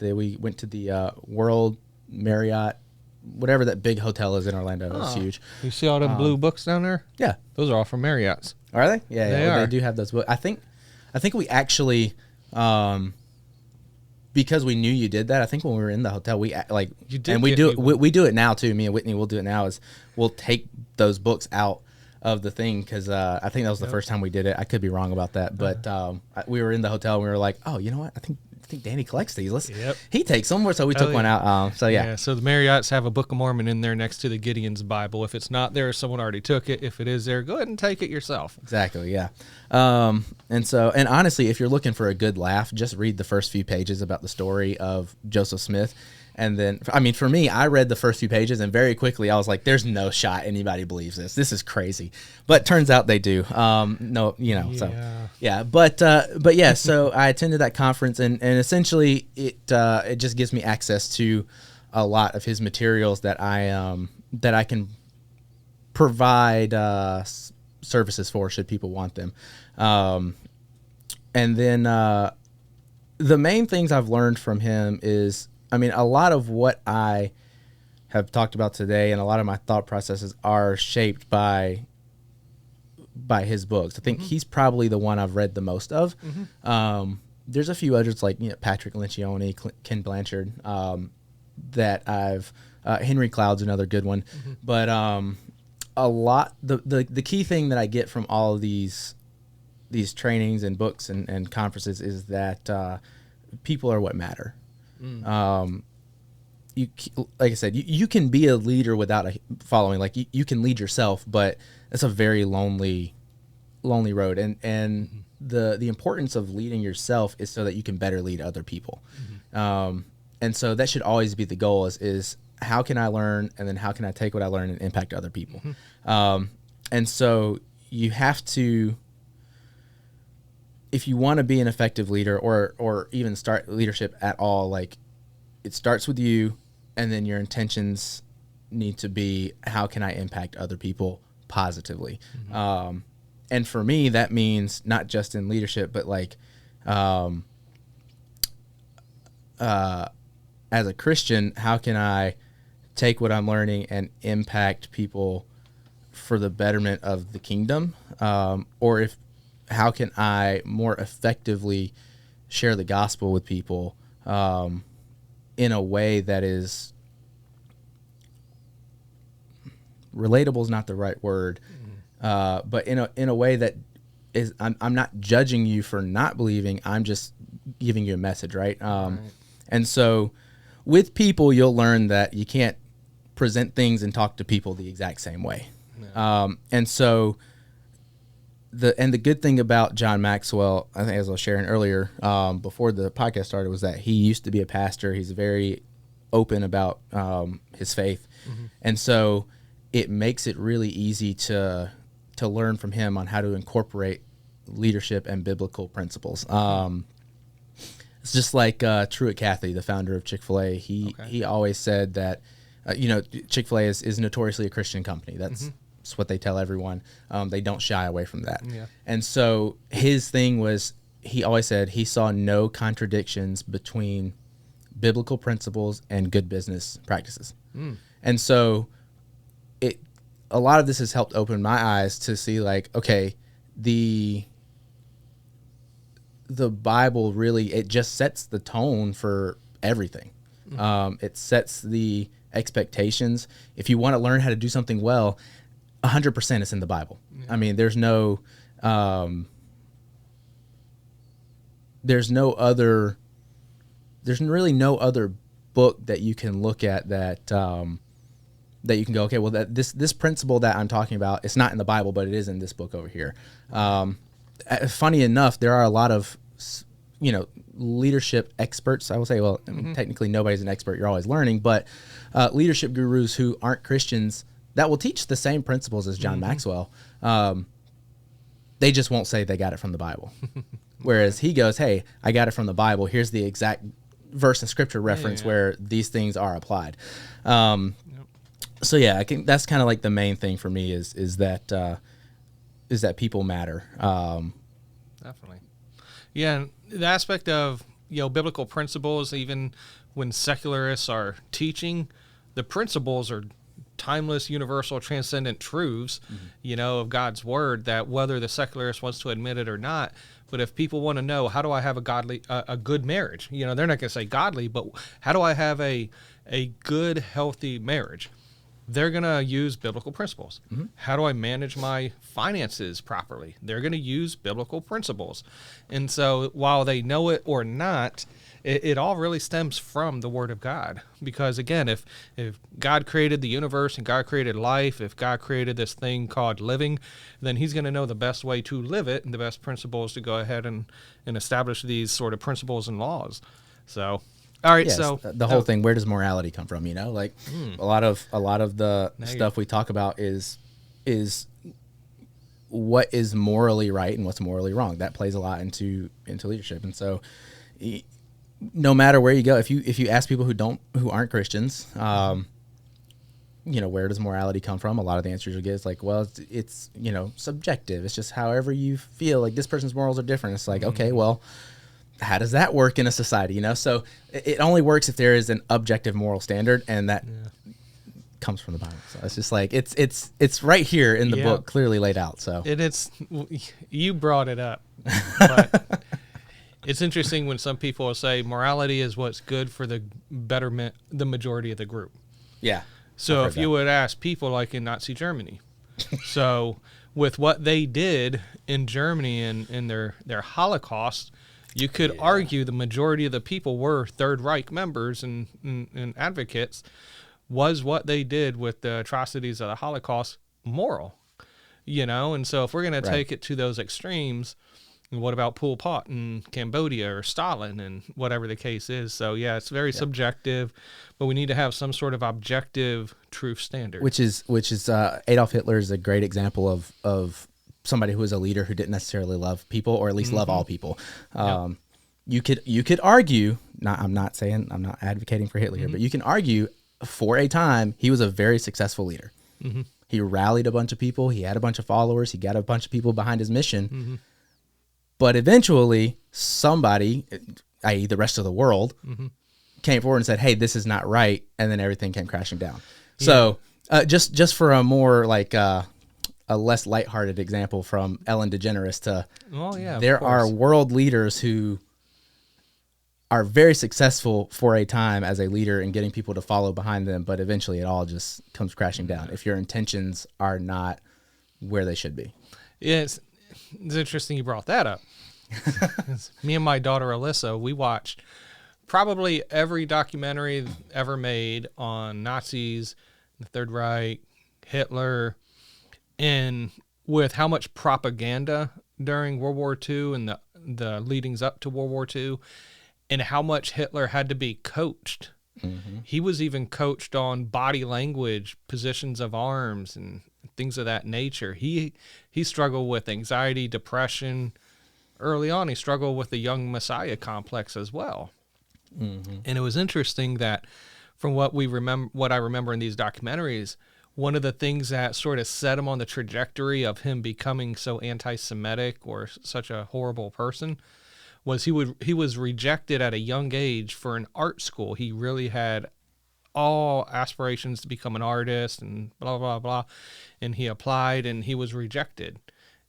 We went to the World Marriott, whatever that big hotel is in Orlando. It was huge. You see all them blue books down there? Yeah. Those are all from Marriott's. Are they? Yeah, They are. They do have those books. I think we actually, because we knew you did that, I think when we were in the hotel, we like, You did and we get do me it. one. We do it now too. Me and Whitney will do it now. Is we'll take those books out of the thing because I think that was the first time we did it. I could be wrong about that, but we were in the hotel and we were like, oh, you know what? I think Danny collects these. He takes them, so we took one out. So yeah. So the Marriotts have a Book of Mormon in there next to the Gideon's Bible. If it's not there, someone already took it. If it is there, go ahead and take it yourself. Exactly, yeah. And honestly, if you're looking for a good laugh, just read the first few pages about the story of Joseph Smith. And then, I mean, for me, I read the first few pages and very quickly I was like, there's no shot anybody believes this. This is crazy. But turns out they do. So yeah. But yeah, so I attended that conference and essentially it just gives me access to a lot of his materials that I can provide services for should people want them. And then the main things I've learned from him is, I mean, a lot of what I have talked about today and a lot of my thought processes are shaped by his books. I think he's probably the one I've read the most of. There's a few others like Patrick Lencioni, Ken Blanchard, that I've Henry Cloud's another good one. But a lot the key thing that I get from all of these trainings and books and conferences is that people are what matter. You, like I said, you can be a leader without a following. Like you can lead yourself, but it's a very lonely road. And the importance of leading yourself is so that you can better lead other people. And so that should always be the goal is how can I learn, and then how can I take what I learn and impact other people. And so you have to, if you want to be an effective leader or even start leadership at all, like it starts with you, and then your intentions need to be, how can I impact other people positively? And for me, that means not just in leadership, but like as a Christian, how can I take what I'm learning and impact people for the betterment of the kingdom? Or how can I more effectively share the gospel with people in a way that is relatable is not the right word, but in a way that is, I'm not judging you for not believing. I'm just giving you a message, right? And so with people, you'll learn that you can't present things and talk to people the exact same way. And so the good thing about John Maxwell, I think as I was sharing earlier, before the podcast started, was that he used to be a pastor. He's very open about his faith. And so it makes it really easy to learn from him on how to incorporate leadership and biblical principles. It's just like Truett Cathy, the founder of Chick-fil-A. He always said that, Chick-fil-A is notoriously a Christian company. That's what they tell everyone. They don't shy away from that. And so his thing was, he always said he saw no contradictions between biblical principles and good business practices. And so a lot of this has helped open my eyes to see, like, okay, the Bible really, it just sets the tone for everything. It sets the expectations, if you want to learn how to do something well, 100% it's in the Bible. Yeah. I mean, there's really no other book that you can look at that that you can go, okay, well, this principle that I'm talking about, it's not in the Bible, but it is in this book over here. Funny enough, there are a lot of, leadership experts, I will say. Well, I mean, technically nobody's an expert. You're always learning, but leadership gurus who aren't Christians that will teach the same principles as John Maxwell. They just won't say they got it from the Bible. Whereas he goes, hey, I got it from the Bible. Here's the exact verse in scripture reference where these things are applied. So yeah, I think that's kind of like the main thing for me is that people matter. Definitely. Yeah, and the aspect of biblical principles, even when secularists are teaching, the principles are timeless, universal, transcendent truths, of God's word, that whether the secularist wants to admit it or not. But if people want to know, how do I have a good marriage? They're not going to say godly, but how do I have a good, healthy marriage? They're going to use biblical principles. How do I manage my finances properly? They're going to use biblical principles. And so while they know it or not, it all really stems from the Word of God. Because again, if God created the universe and God created life, if God created this thing called living, then he's going to know the best way to live it and the best principles to go ahead and establish these sort of principles and laws. So... All right, yes, so the whole thing, where does morality come from? Like a lot of the stuff we talk about is what is morally right and what's morally wrong. That plays a lot into leadership. And so no matter where you go, if you ask people who aren't Christians, where does morality come from? A lot of the answers you'll get is like, well, it's subjective. It's just however you feel. Like, this person's morals are different. It's like, okay, well, how does that work in a society? So it only works if there is an objective moral standard, and that comes from the Bible. So it's just like it's right here in the book, clearly laid out. So you brought it up, but it's interesting when some people will say morality is what's good for the betterment, the majority of the group. Yeah. So if you would ask people, like in Nazi Germany, so with what they did in Germany and in their Holocaust. You could argue the majority of the people were Third Reich members and advocates. Was what they did with the atrocities of the Holocaust moral? And so if we're going to take it to those extremes, what about Pol Pot in Cambodia or Stalin and whatever the case is? So yeah, it's very subjective, but we need to have some sort of objective truth standard. Which is Adolf Hitler is a great example of somebody who was a leader who didn't necessarily love people, or at least love all people. You could argue, I'm not advocating for Hitler here, but you can argue for a time he was a very successful leader. He rallied a bunch of people. He had a bunch of followers. He got a bunch of people behind his mission. But eventually somebody, i.e. the rest of the world, came forward and said, hey, this is not right. And then everything came crashing down. So just for a more like, a less lighthearted example, from Ellen DeGeneres to there are world leaders who are very successful for a time as a leader and getting people to follow behind them, but eventually it all just comes crashing down if your intentions are not where they should be. Yeah, it's interesting you brought that up. Me and my daughter Alyssa, we watched probably every documentary ever made on Nazis, the Third Reich, Hitler, and with how much propaganda during World War II and the leadings up to World War II, and how much Hitler had to be coached. He was even coached on body language, positions of arms, and things of that nature. He struggled with anxiety, depression. Early on, he struggled with the young Messiah complex as well. And it was interesting that from what I remember in these documentaries, one of the things that sort of set him on the trajectory of him becoming so anti-Semitic or such a horrible person was he was rejected at a young age for an art school. He really had all aspirations to become an artist and blah, blah, blah. And he applied and he was rejected.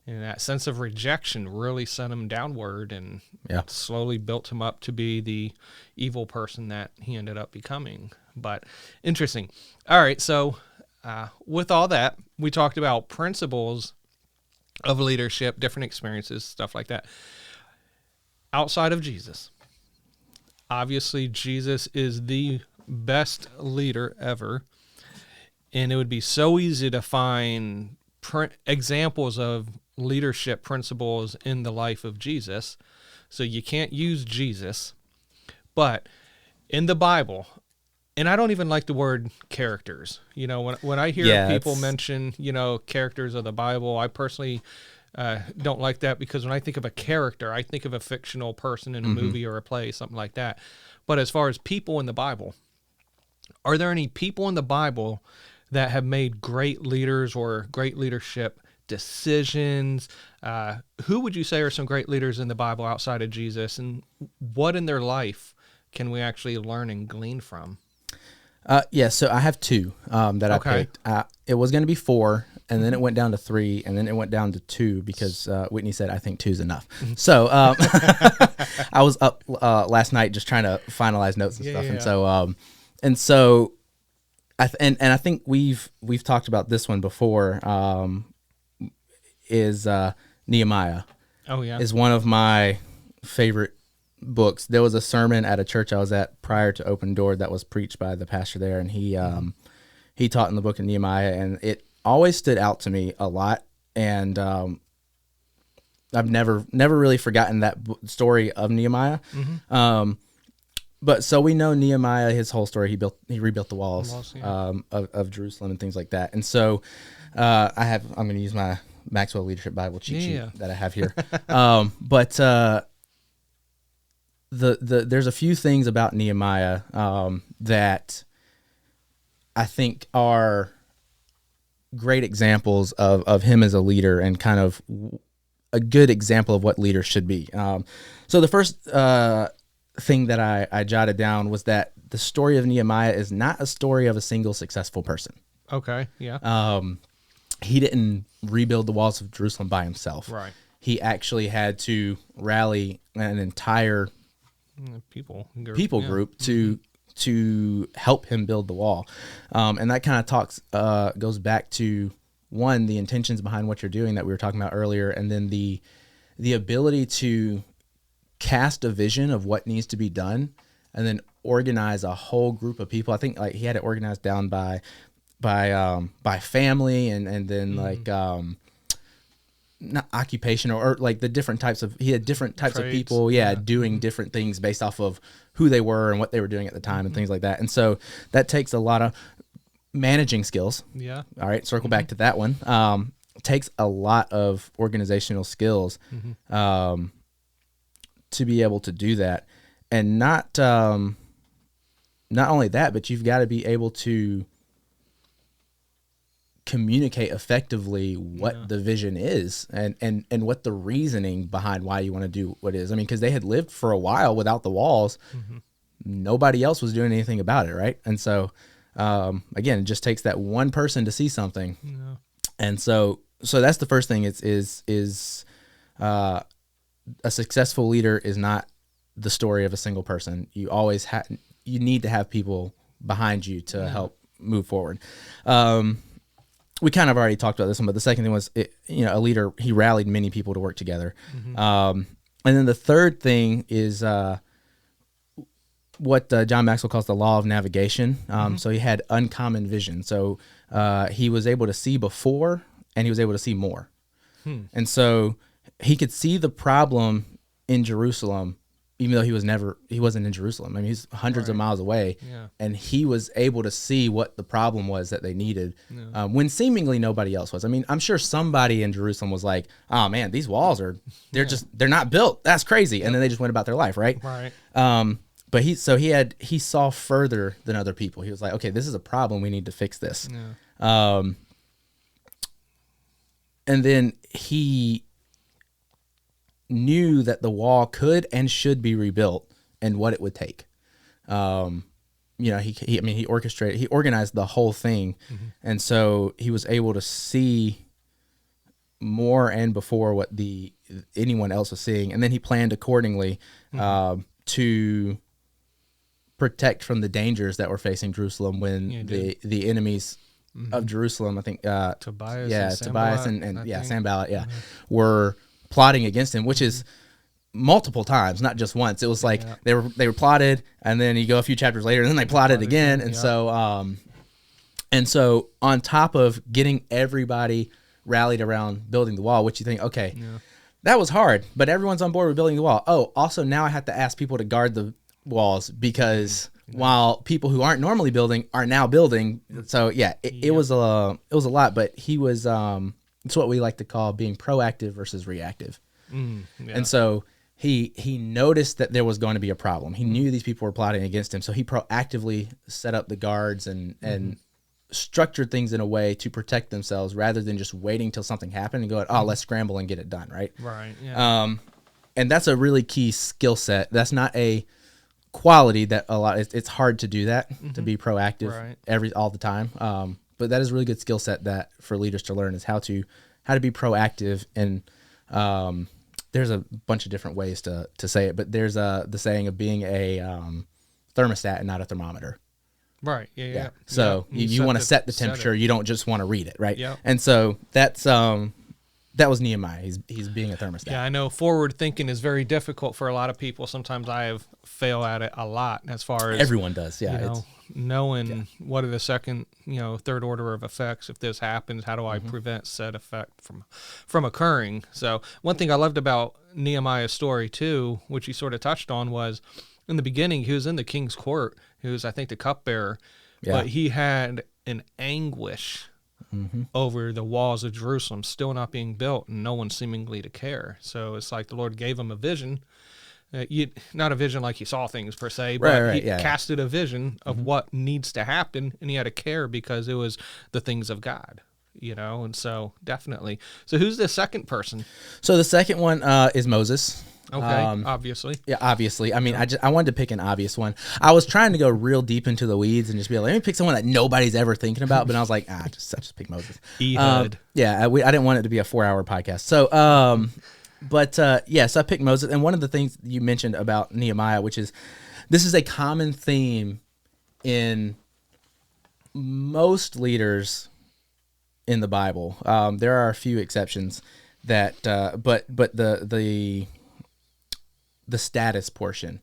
And that sense of rejection really sent him downward and slowly built him up to be the evil person that he ended up becoming. But interesting. All right, so with all that, we talked about principles of leadership, different experiences, stuff like that. Outside of Jesus, obviously Jesus is the best leader ever, and it would be so easy to find examples of leadership principles in the life of Jesus. So you can't use Jesus, but in the Bible, and I don't even like the word characters. You know, when I hear people mention, characters of the Bible, I personally don't like that, because when I think of a character, I think of a fictional person in a movie or a play, something like that. But as far as people in the Bible, are there any people in the Bible that have made great leaders or great leadership decisions? Who would you say are some great leaders in the Bible outside of Jesus, and what in their life can we actually learn and glean from? So I have two that I picked. It was going to be four, and then it went down to three, and then it went down to two because Whitney said, I think two's enough. So I was up last night just trying to finalize notes and stuff. And so I think we've talked about this one before, is Nehemiah. Oh, yeah. Is one of my favorite books. There was a sermon at a church I was at prior to Open Door that was preached by the pastor there, and he taught in the book of Nehemiah, and it always stood out to me a lot. And I've never really forgotten that story of Nehemiah. But so we know Nehemiah, his whole story. He rebuilt the walls of Jerusalem and things like that. And so I'm going to use my Maxwell Leadership Bible cheat sheet that I have here. But there's a few things about Nehemiah that I think are great examples of him as a leader, and kind of a good example of what leaders should be. So the first thing that I jotted down was that the story of Nehemiah is not a story of a single successful person. Okay, yeah. He didn't rebuild the walls of Jerusalem by himself. Right. He actually had to rally an entire people group to help him build the wall. And that kind of goes back to, one, the intentions behind what you're doing that we were talking about earlier, and then the ability to cast a vision of what needs to be done, and then organize a whole group of people. I think like he had it organized down by family, and then like not occupation or like the different types of, he had different types Trades, of people doing different things based off of who they were and what they were doing at the time and things like that. And so that takes a lot of managing skills. Yeah. All right, circle back to that one. Takes a lot of organizational skills to be able to do that. And not only that, but you've got to be able to communicate effectively what the vision is, and what the reasoning behind why you want to do what it is. I mean, because they had lived for a while without the walls. Nobody else was doing anything about it, right? And so again, it just takes that one person to see something. And so that's the first thing. Is a successful leader is not the story of a single person. You always you need to have people behind you to help move forward. We kind of already talked about this one, but the second thing was, a leader, he rallied many people to work together. And then the third thing is what John Maxwell calls the law of navigation. So he had uncommon vision. So he was able to see before, and he was able to see more. And so he could see the problem in Jerusalem, even though he wasn't in Jerusalem. I mean, he's hundreds of miles away, and he was able to see what the problem was that they needed, when seemingly nobody else was. I mean, I'm sure somebody in Jerusalem was like, "Oh man, these walls they're not built. That's crazy," and then they just went about their life, right? Right. But he saw further than other people. He was like, "Okay, this is a problem. We need to fix this." And then he knew that the wall could and should be rebuilt, and what it would take. He organized the whole thing, and so he was able to see more and before what anyone else was seeing, and then he planned accordingly to protect from the dangers that were facing Jerusalem when the enemies of Jerusalem, I think Tobias and Sanballat, were plotting against him, which is multiple times, not just once. It was like they were plotted, and then you go a few chapters later, and then they plotted again, and so on top of getting everybody rallied around building the wall, which you think, okay, that was hard, but everyone's on board with building the wall. Oh, also now I have to ask people to guard the walls because while people who aren't normally building are now building. So it was a lot, but he was it's what we like to call being proactive versus reactive. And so he noticed that there was going to be a problem. He knew these people were plotting against him, so he proactively set up the guards and structured things in a way to protect themselves rather than just waiting till something happened and go, let's scramble and get it done, right? Right. Yeah. And that's a really key skill set. That's not a quality that it's hard to do that, to be proactive all the time. But that is a really good skill set that for leaders to learn is how to be proactive. And there's a bunch of different ways to say it, but there's the saying of being a thermostat and not a thermometer. Right. Yeah. So you want to set the temperature. You don't just want to read it, right? Yeah. And so that's that was Nehemiah. He's being a thermostat. Yeah, I know forward thinking is very difficult for a lot of people. Sometimes I have failed at it a lot as far as everyone does. Yeah. Knowing what are the second, third order of effects. If this happens, how do I prevent said effect from occurring? So one thing I loved about Nehemiah's story too, which he sort of touched on, was in the beginning, he was in the king's court. He was, I think, the cupbearer, but he had an anguish over the walls of Jerusalem still not being built and no one seemingly to care. So it's like the Lord gave him a vision. Not a vision like he saw things per se, but he casted a vision of what needs to happen, and he had to care because it was the things of God. And so definitely. So who's the second person? So the second one is Moses. Okay, obviously. Yeah, obviously. I mean, I wanted to pick an obvious one. I was trying to go real deep into the weeds and just be like, let me pick someone that nobody's ever thinking about. But I was like, just pick Moses. Ehud. I didn't want it to be a 4-hour podcast. So, so I picked Moses. And one of the things you mentioned about Nehemiah, which is this is a common theme in most leaders in the Bible. There are a few exceptions that, but the status portion.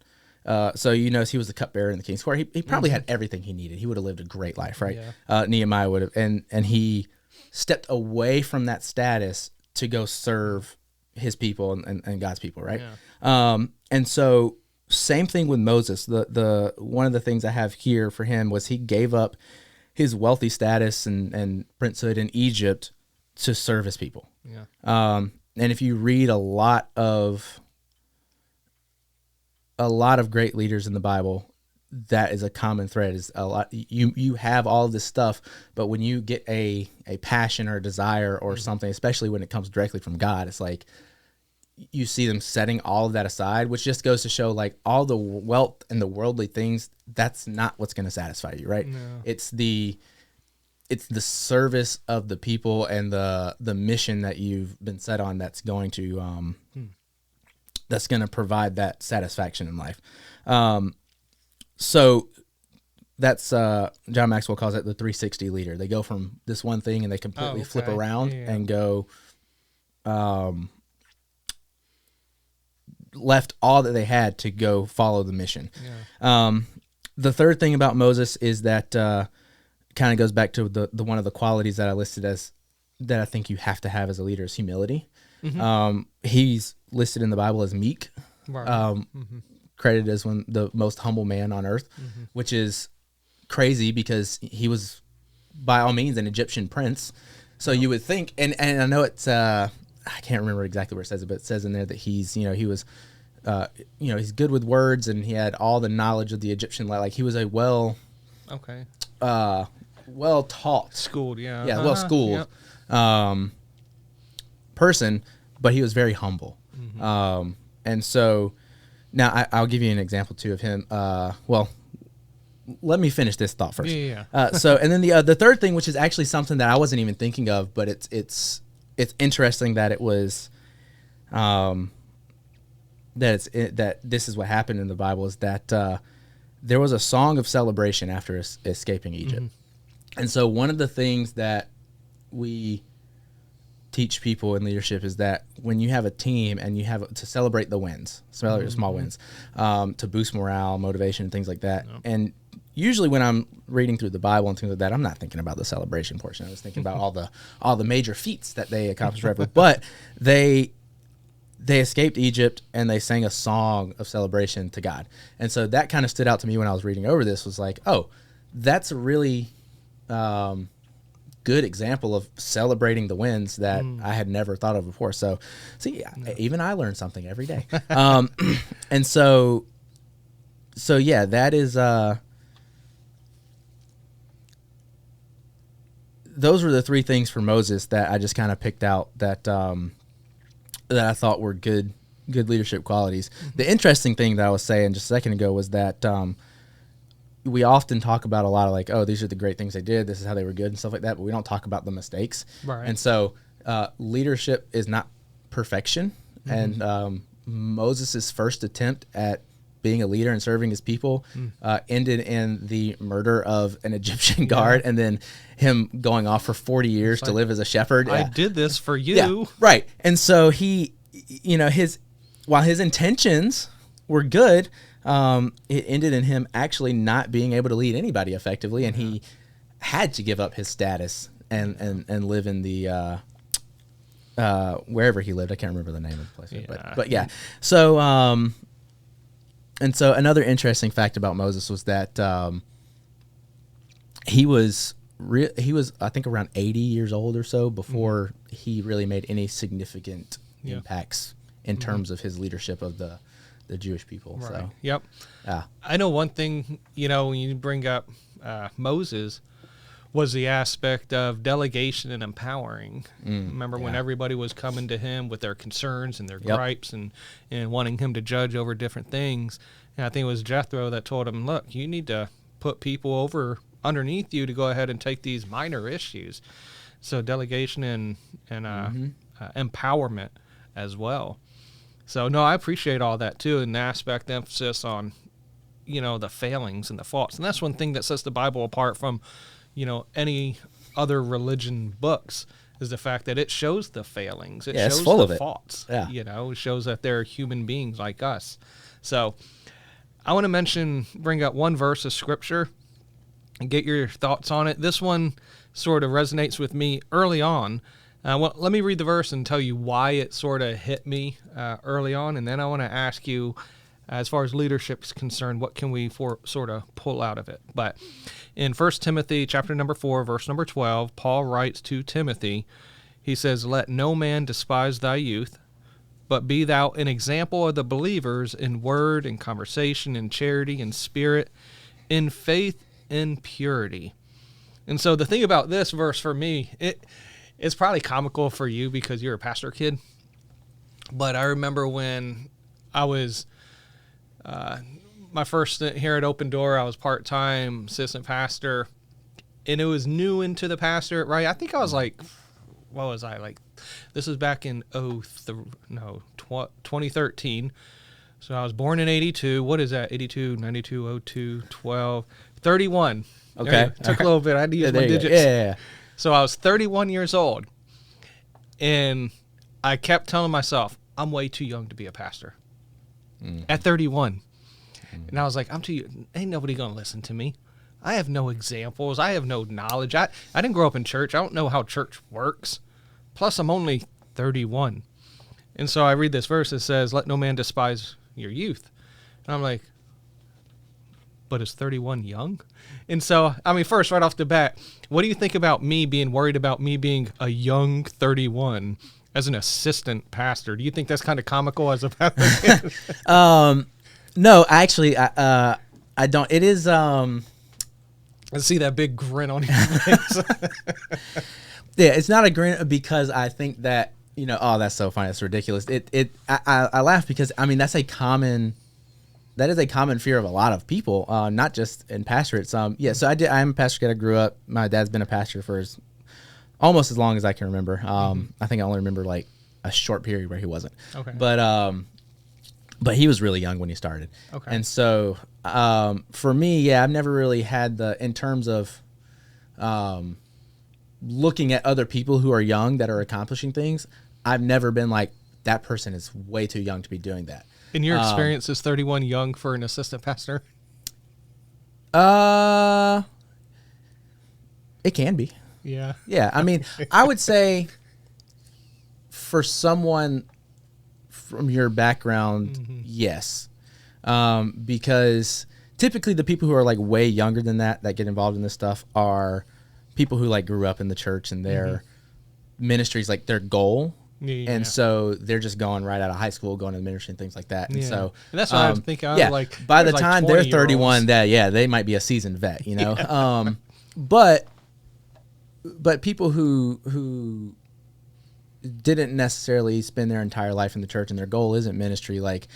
So he was the cupbearer in the king's court. He probably had everything he needed. He would have lived a great life, right? Yeah. Nehemiah would have, and he stepped away from that status to go serve his people and God's people, right? Yeah. And so same thing with Moses. The one of the things I have here for him was he gave up his wealthy status and princehood in Egypt to serve his people. Yeah. And if you read a lot of great leaders in the Bible, that is a common thread. Is a lot. You have all of this stuff, but when you get a passion or a desire or something, especially when it comes directly from God, it's like you see them setting all of that aside, which just goes to show like all the wealth and the worldly things, that's not what's going to satisfy you, right? No. It's the service of the people and the mission that you've been set on that's going to that's going to provide that satisfaction in life. So that's John Maxwell calls it the 360 leader. They go from this one thing and they completely flip around and go left all that they had to go follow the mission. Yeah. The third thing about Moses is that kind of goes back to the one of the qualities that I listed as that I think you have to have as a leader is humility. Mm-hmm. He's listed in the Bible as meek, credited as the most humble man on earth, which is crazy because he was by all means an Egyptian prince. So you would think, and I know it's I can't remember exactly where it says it, but it says in there that he's he was he's good with words and he had all the knowledge of the Egyptian like he was a well taught, schooled, well schooled person, but he was very humble. And so now I'll give you an example too of him. Let me finish this thought first. Yeah. So and then the third thing, which is actually something that I wasn't even thinking of, but it's it's interesting that it was, that this is what happened in the Bible, is that there was a song of celebration after escaping Egypt. And so one of the things that we teach people in leadership is that when you have a team and you have to celebrate the wins, small wins, to boost morale, motivation, things like that. And usually when I'm reading through the Bible and things like that, I'm not thinking about the celebration portion. I was thinking about all the major feats that they accomplished, forever. But they escaped Egypt and they sang a song of celebration to God. And so that kind of stood out to me when I was reading over this, was like, oh, that's a really good example of celebrating the wins that I had never thought of before. So see, even I learn something every day. And so yeah, that is, those were the three things for Moses that I just kind of picked out that that I thought were good leadership qualities. The interesting thing that I was saying just a second ago was that we often talk about a lot of like, oh, these are the great things they did, this is how they were good and stuff like that, but we don't talk about the mistakes. Right. And so leadership is not perfection. And Moses' first attempt at being a leader and serving his people ended in the murder of an Egyptian guard, and then him going off for 40 years to live as a shepherd. I did this for you. Yeah, right. And so he, while his intentions were good, it ended in him actually not being able to lead anybody effectively, and he had to give up his status and live in the wherever he lived. I can't remember the name of the place, but yeah. So and so another interesting fact about Moses was that he was I think around 80 years old or so before he really made any significant impacts in terms of his leadership of the Jewish people. Right. So yep. I know one thing, when you bring up Moses, was the aspect of delegation and empowering. Remember when everybody was coming to him with their concerns and their gripes and wanting him to judge over different things. And I think it was Jethro that told him, look, you need to put people over underneath you to go ahead and take these minor issues. So delegation and empowerment as well. So, no, I appreciate all that, too, and the aspect, the emphasis on, the failings and the faults. And that's one thing that sets the Bible apart from, any other religion books, is the fact that it shows the failings. It shows the faults. Yeah. It shows that they're human beings like us. So I want to bring up one verse of Scripture and get your thoughts on it. This one sort of resonates with me early on. Let me read the verse and tell you why it sort of hit me early on, and then I want to ask you, as far as leadership is concerned, what can we sort of pull out of it? But in 1 Timothy chapter number 4, verse number 12, Paul writes to Timothy, he says, "Let no man despise thy youth, but be thou an example of the believers in word and conversation, in charity and spirit, in faith and purity." And so the thing about this verse for me, it's probably comical for you because you're a pastor kid. But I remember when I was my first stint here at Open Door, I was part-time assistant pastor, and it was new into the pastorate, right? I think I was like, what was I like? This was back in 2013. So I was born in 82. What is that? 82, 92, 02, 12, 31. Okay. Took a little bit. I had to use my digits. Yeah. So I was 31 years old, and I kept telling myself, I'm way too young to be a pastor. At 31. And I was like, I'm too young. Ain't nobody going to listen to me. I have no examples. I have no knowledge. I didn't grow up in church. I don't know how church works. Plus, I'm only 31. And so I read this verse that says, let no man despise your youth. And I'm like, but is 31 young? And so, first, right off the bat, what do you think about me being worried about me being a young 31 as an assistant pastor? Do you think that's kind of comical as a pastor? No, actually, I don't. It is. I see that big grin on your face. Yeah, it's not a grin because I think that, oh, that's so funny. It's ridiculous. I laugh because, that's a common fear of a lot of people, not just in pastorates. So I'm a pastor kid. I grew up. My dad's been a pastor for almost as long as I can remember. I think I only remember like a short period where he wasn't. Okay. But he was really young when he started. Okay. And so for me, I've never really had in terms of looking at other people who are young that are accomplishing things, I've never been like, that person is way too young to be doing that. In your experience, is 31 young for an assistant pastor? It can be. Yeah. Yeah. I mean, I would say for someone from your background, yes. Because typically the people who are like way younger than that get involved in this stuff are people who like grew up in the church and their ministry's like their goal. Yeah. And so they're just going right out of high school, going to the ministry and things like that. And so and that's what I was thinking. I was like, by the time they're 31, they might be a seasoned vet, you know? But people who didn't necessarily spend their entire life in the church and their goal isn't ministry, like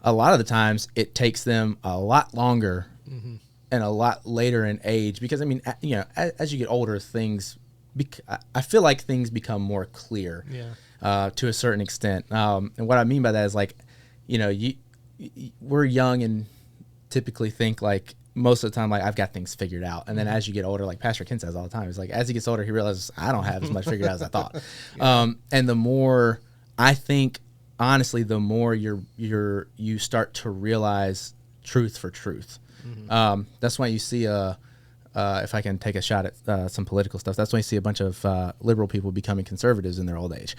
a lot of the times it takes them a lot longer and a lot later in age, because I mean, you know, as you get older, things I feel like things become more clear to a certain extent. And what I mean by that is like, you know, we're young and typically think like most of the time, like I've got things figured out. And then as you get older, like Pastor Ken says all the time, it's like, as he gets older, he realizes I don't have as much figured out as I thought. And the more, I think, honestly, the more you start to realize truth for truth. That's why you see if I can take a shot at some political stuff, that's why you see a bunch of liberal people becoming conservatives in their old age.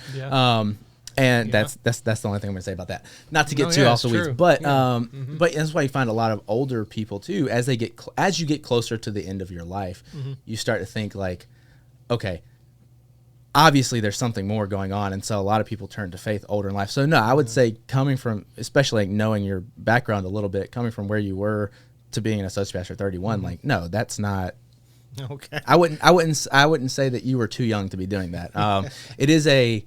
And that's the only thing I'm going to say about that. Not to get too off the weeds, but that's why you find a lot of older people too. As they get as you get closer to the end of your life, you start to think like, okay, obviously there's something more going on, and so a lot of people turn to faith older in life. So no, I would say coming from, especially like knowing your background a little bit, coming from where you were to being an associate pastor at 31, like no, that's not. Okay. I wouldn't say that you were too young to be doing that. It is a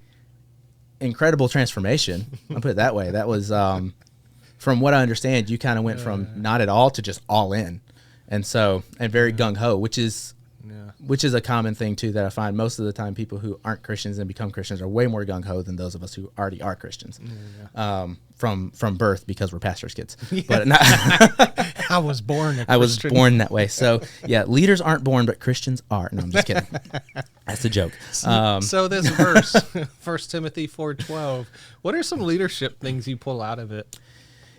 incredible transformation. I'll put it that way. That was, from what I understand, you kind of went from not at all to just all in, and very gung ho, which is a common thing too that I find most of the time. People who aren't Christians and become Christians are way more gung ho than those of us who already are Christians, from birth, because we're pastors' kids. But not I was born. I was born that way. So yeah, leaders aren't born, but Christians are. No, I'm just kidding. That's a joke. So this verse, 1 Timothy 4:12. What are some leadership things you pull out of it?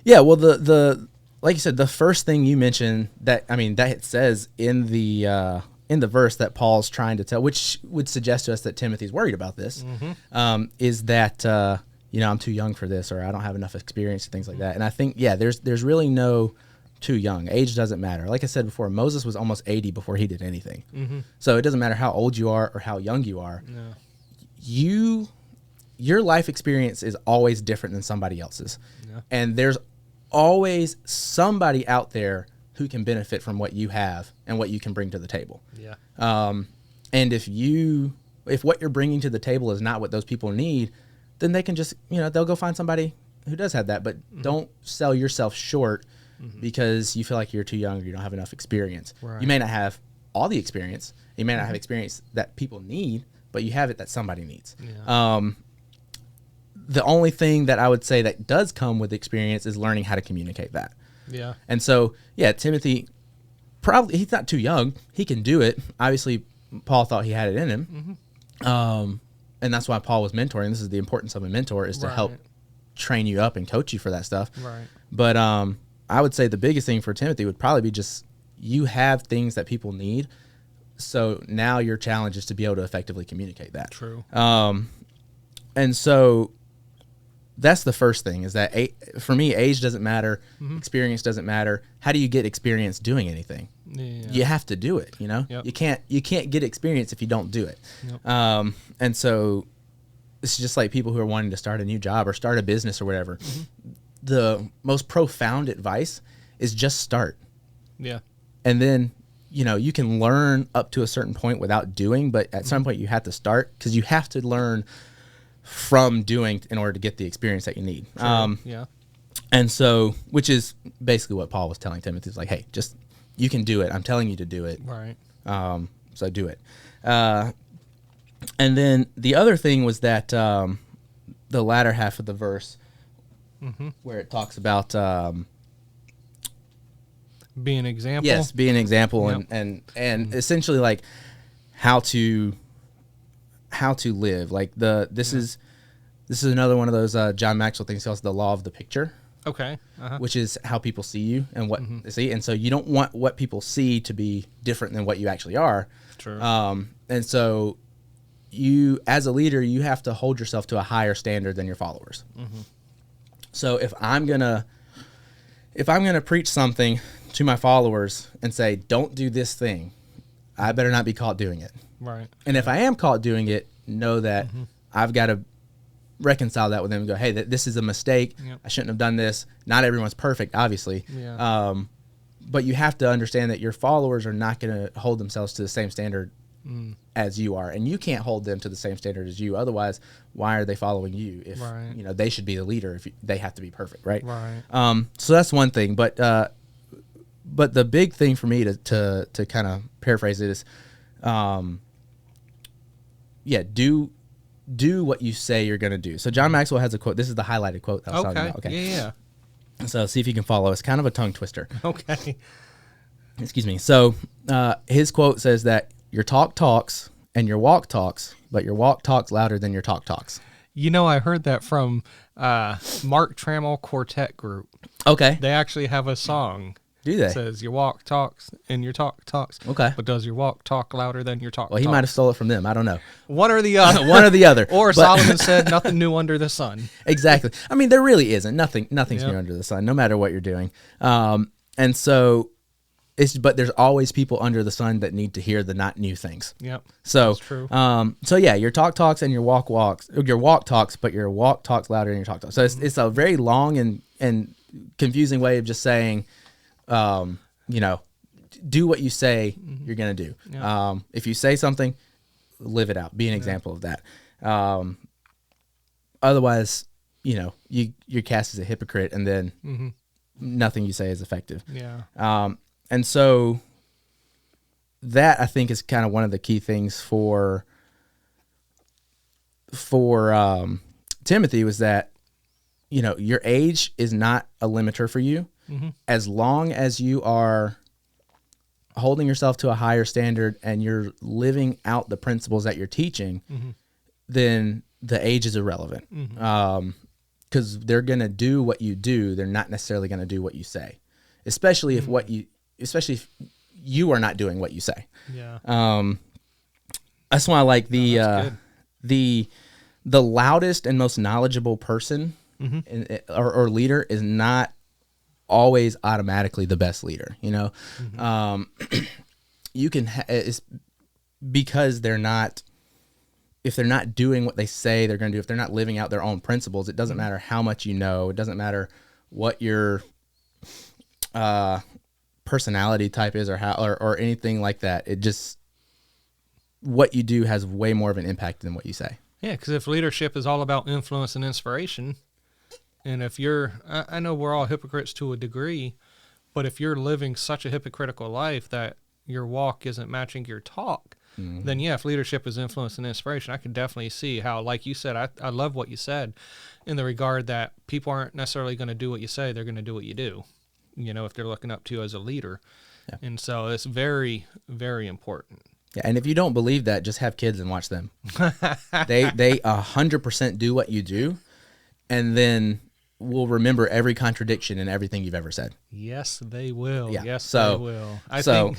Yeah, well, the like you said, the first thing you mentioned that it says in the verse that Paul's trying to tell, which would suggest to us that Timothy's worried about this, is that I'm too young for this, or I don't have enough experience and things like that. And I think there's really no too young. Age doesn't matter. Like I said before, Moses was almost 80 before he did anything. So it doesn't matter how old you are or how young you are. Your life experience is always different than somebody else's, and there's always somebody out there who can benefit from what you have and what you can bring to the table. And if what you're bringing to the table is not what those people need, then they can just, they'll go find somebody who does have that. But don't sell yourself short because you feel like you're too young or you don't have enough experience. Right. You may not have all the experience. You may not have experience that people need, but you have it that somebody needs. The only thing that I would say that does come with experience is learning how to communicate that. And so, Timothy, probably he's not too young. He can do it. Obviously, Paul thought he had it in him. And that's why Paul was mentoring. This is the importance of a mentor, is to help train you up and coach you for that stuff. But I would say the biggest thing for Timothy would probably be just, you have things that people need. So now your challenge is to be able to effectively communicate that. True. And so that's the first thing, is that for me, age doesn't matter. Experience doesn't matter. How do you get experience doing anything? You have to do it. You can't get experience if you don't do it. And so it's just like people who are wanting to start a new job or start a business or whatever. The most profound advice is just start. And then, you can learn up to a certain point without doing, but at some point you have to start, because you have to learn from doing in order to get the experience that you need. And so, which is basically what Paul was telling Timothy. He's like, hey, just, you can do it. I'm telling you to do it. So do it. And then the other thing was that the latter half of the verse, where it talks about be an example. yes, be an example, Yep. and essentially like how to live. Like this is another one of those John Maxwell things called the law of the picture. Okay. Which is how people see you and what they see. And so you don't want what people see to be different than what you actually are. True. And so you, as a leader, you have to hold yourself to a higher standard than your followers. So if I'm gonna preach something to my followers and say, don't do this thing, I better not be caught doing it. Right. And if I am caught doing it, know that I've got to reconcile that with them and go, hey, this is a mistake. Yep. I shouldn't have done this. Not everyone's perfect, obviously. Yeah. But you have to understand that your followers are not going to hold themselves to the same standard as you are. And you can't hold them to the same standard as you. Otherwise, why are they following you if Right. they should be the leader if they have to be perfect, right? Right. So that's one thing. But the big thing for me to kind of paraphrase it is, do what you say you're going to do. So John Maxwell has a quote. This is the highlighted quote that I was talking about. Okay. Yeah. So see if you can follow. It's kind of a tongue twister. Okay. Excuse me. So his quote says that your talk talks and your walk talks, but your walk talks louder than your talk talks. I heard that from Mark Trammell Quartet Group. Okay. They actually have a song. Do they? It says your walk talks and your talk talks. Okay. But does your walk talk louder than your talk? Well, he might have stole it from them. I don't know. One or the other. One or the other. Or Solomon said, "Nothing new under the sun." Exactly. I mean, there really isn't. Nothing's Yep. new under the sun, no matter what you're doing. And so but there's always people under the sun that need to hear the not new things. Yep. So, That's true. So yeah, your talk talks and your walk talks, but your walk talks louder than your talk talks. So it's a very long and confusing way of just saying, do what you say you're going to do. Yeah. If you say something, live it out. Be an example of that. Otherwise, you're cast as a hypocrite, and then nothing you say is effective. Yeah. And so that, I think, is kind of one of the key things for Timothy, was that, your age is not a limiter for you. As long as you are holding yourself to a higher standard and you're living out the principles that you're teaching, then the age is irrelevant. Because they're going to do what you do. They're not necessarily going to do what you say, especially if if you are not doing what you say. Yeah. That's why I like that's the loudest and most knowledgeable person or leader is not always automatically the best leader. You can it's because if they're not doing what they say they're going to do, if they're not living out their own principles, it doesn't matter how much you know. It doesn't matter what your personality type is or anything like that. It just, what you do has way more of an impact than what you say. Yeah, because if leadership is all about influence and inspiration, and if I know we're all hypocrites to a degree, but if you're living such a hypocritical life that your walk isn't matching your talk, then yeah, if leadership is influence and inspiration, I can definitely see how, like you said, I love what you said in the regard that people aren't necessarily going to do what you say, they're going to do what you do, if they're looking up to you as a leader. Yeah. And so it's very, very important. Yeah, and if you don't believe that, just have kids and watch them. They 100% do what you do, and then will remember every contradiction in everything you've ever said. Yes, they will. Yeah. Yes, So- they will. I think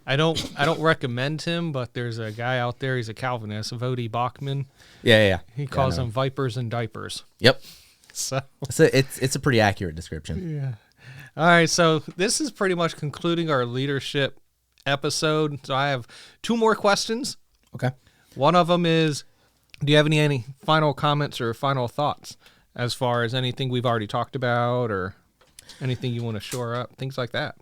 I don't recommend him, but there's a guy out there. He's a Calvinist, Vodi Bachman. Yeah. He calls them vipers and diapers. Yep. So It's a pretty accurate description. yeah. All right. So this is pretty much concluding our leadership episode. So I have 2 more questions. Okay. One of them is, do you have any final comments or final thoughts as far as anything we've already talked about or anything you want to shore up, things like that?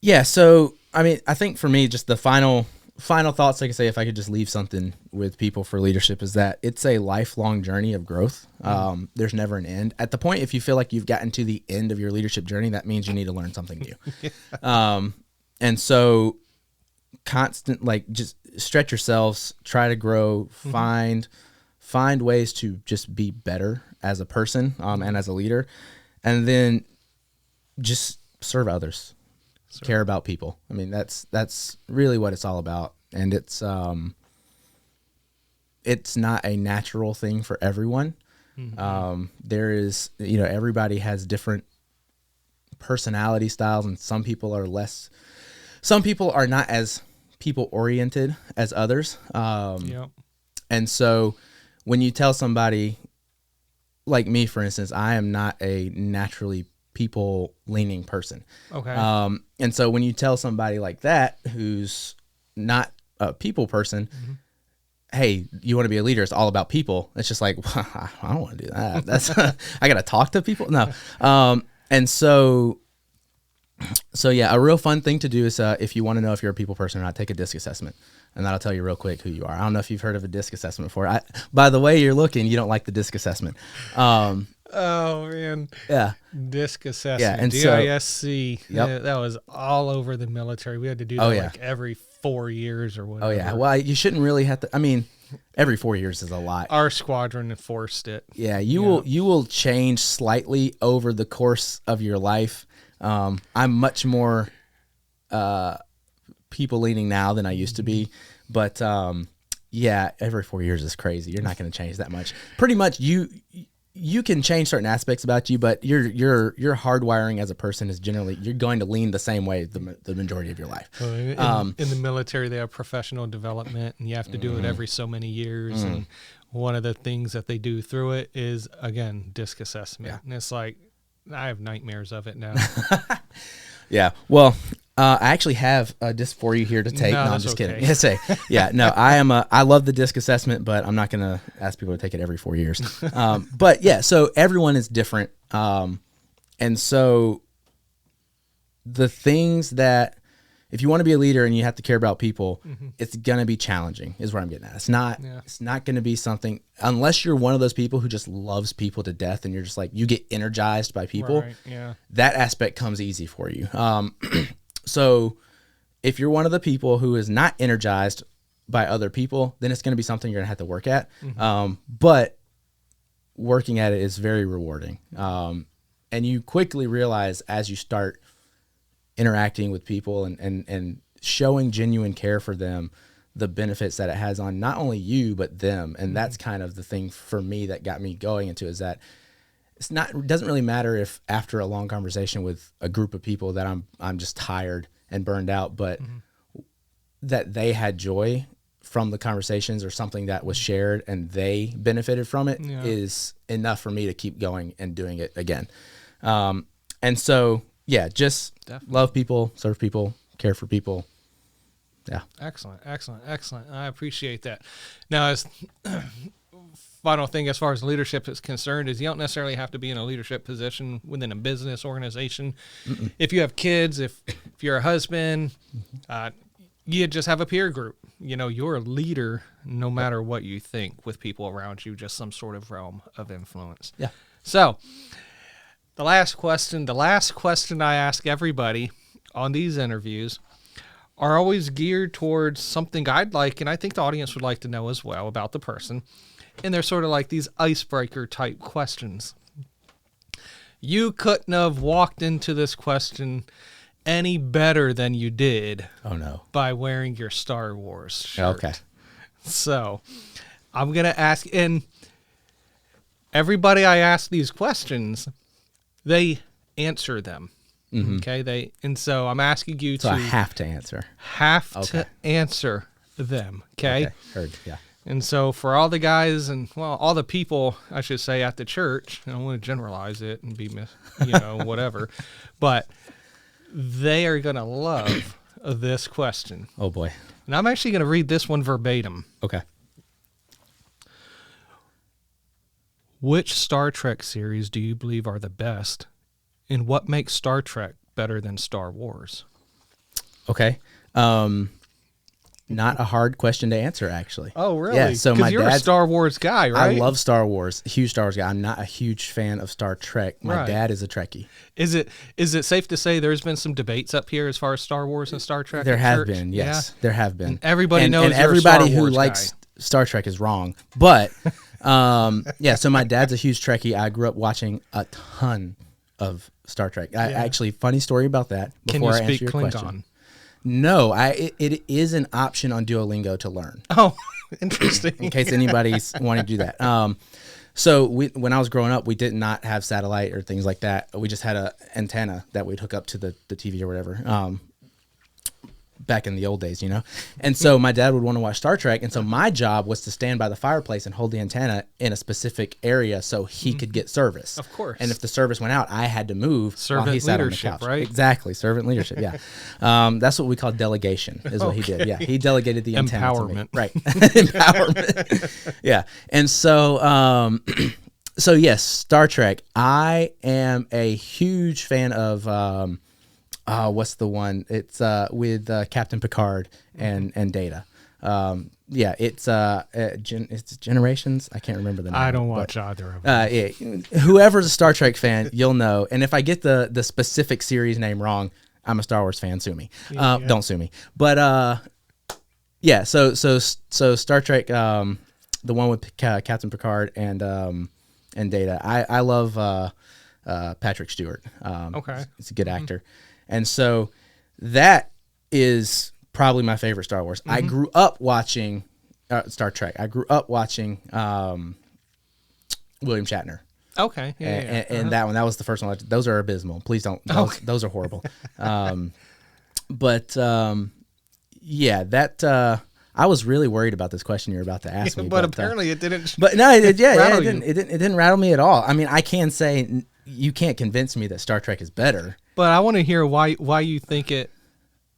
Yeah. So, I mean, I think for me, just the final thoughts, like I say, if I could just leave something with people for leadership, is that it's a lifelong journey of growth. There's never an end. At the point, if you feel like you've gotten to the end of your leadership journey, that means you need to learn something new. And so just stretch yourselves, try to grow, find ways to just be better as a person and as a leader, and then just serve others, care about people. I mean, that's really what it's all about, and it's not a natural thing for everyone. There is, everybody has different personality styles, and some people are not as people oriented as others. And so when you tell somebody like me, for instance, I am not a naturally people leaning person. Okay. And so when you tell somebody like that, who's not a people person, hey, you want to be a leader, it's all about people. It's just like, well, I don't want to do that. That's I got to talk to people. No. And so yeah, a real fun thing to do is if you want to know if you're a people person or not, take a DISC assessment, and that'll tell you real quick who you are. I don't know if you've heard of a DISC assessment before. By the way you're looking, you don't like the DISC assessment. Oh man. Yeah. DISC assessment. Yeah, and DISC. So, yep. Yeah, that was all over the military. We had to do that like every 4 years or whatever. Oh yeah. Well, you shouldn't really have to. I mean, every 4 years is a lot. Our squadron enforced it. Yeah, you will change slightly over the course of your life. I'm much more people leaning now than I used to be, but yeah, every 4 years is crazy. You're not going to change that much. Pretty much, you can change certain aspects about you, but your hardwiring as a person is generally, you're going to lean the same way the majority of your life. In the military, they have professional development, and you have to do it every so many years. And one of the things that they do through it is, again, DISC assessment. Yeah. And it's like, I have nightmares of it now. Yeah. Well, I actually have a DISC for you here to take. No, I'm just kidding. I love the DISC assessment, but I'm not going to ask people to take it every 4 years. But yeah, so everyone is different. And so the things that, if you want to be a leader and you have to care about people, it's going to be challenging is where I'm getting at. It's not going to be something, unless you're one of those people who just loves people to death and you're just like, you get energized by people. Right, yeah. That aspect comes easy for you. So if you're one of the people who is not energized by other people, then it's going to be something you're going to have to work at. But working at it is very rewarding. And you quickly realize as you start interacting with people and showing genuine care for them, the benefits that it has on not only you, but them. And that's kind of the thing for me that got me going into, is that it doesn't really matter if after a long conversation with a group of people that I'm just tired and burned out, but that they had joy from the conversations or something that was shared and they benefited from it is enough for me to keep going and doing it again. And so, yeah, just love people, serve people, care for people. Yeah. Excellent. I appreciate that. Now, as final thing as far as leadership is concerned is you don't necessarily have to be in a leadership position within a business organization. If you have kids, if you're a husband, you just have a peer group. You're a leader no matter what you think with people around you, just some sort of realm of influence. Yeah. So the last question I ask everybody on these interviews are always geared towards something I'd like, and I think the audience would like to know as well about the person. And they're sort of like these icebreaker type questions. You couldn't have walked into this question any better than you did. Oh no. By wearing your Star Wars shirt. Okay. So I'm going to ask, and everybody I ask these questions, they answer them. Okay. And so I'm asking you So I have to answer. To answer them. Okay. Heard. Yeah. And so for all the guys and, all the people, I should say, at the church, I don't want to generalize it and be, whatever, but they are going to love this question. Oh, boy. And I'm actually going to read this one verbatim. Okay. Which Star Trek series do you believe are the best, and what makes Star Trek better than Star Wars? Okay. not a hard question to answer, actually. Oh, really? Yeah. So because you're a Star Wars guy, right? I love Star Wars. Huge Star Wars guy. I'm not a huge fan of Star Trek. My dad is a Trekkie. Is it safe to say there's been some debates up here as far as Star Wars and Star Trek? There have been, yes. Yeah? There have been. And everybody knows. And everybody who likes Star Trek is wrong. But yeah. So my dad's a huge Trekkie. I grew up watching a ton of Star Trek. Actually, funny story about that. Before I answer your question. No, it is an option on Duolingo to learn. Oh, interesting. In case anybody's wanting to do that. So when I was growing up, we did not have satellite or things like that. We just had an antenna that we'd hook up to the TV or whatever. Back in the old days, And so my dad would want to watch Star Trek. And so my job was to stand by the fireplace and hold the antenna in a specific area so he could get service. Of course. And if the service went out, I had to move while he sat on the couch. Right? Exactly. Servant leadership. Yeah. That's what we call delegation is what he did. Yeah. He delegated the antenna to me. Right. Empowerment. Yeah. And so, so yes, Star Trek. I am a huge fan of, what's the one? It's with Captain Picard and Data. Yeah, it's Generations. I can't remember the name. I don't watch either of them. Yeah, whoever's a Star Trek fan, you'll know. And if I get the specific series name wrong, I'm a Star Wars fan. Sue me. Don't sue me. But yeah. So Star Trek, the one with Captain Picard and Data. I love Patrick Stewart. Okay, he's a good actor. And so that is probably my favorite Star Wars. I grew up watching Star Trek. I grew up watching William Shatner. Okay. And that one, that was the first one. Those are abysmal. Please don't. Those are horrible. But yeah, that I was really worried about this question you're about to ask me. But apparently it didn't. But no, it didn't rattle me at all. I mean, I can say you can't convince me that Star Trek is better. But I want to hear why you think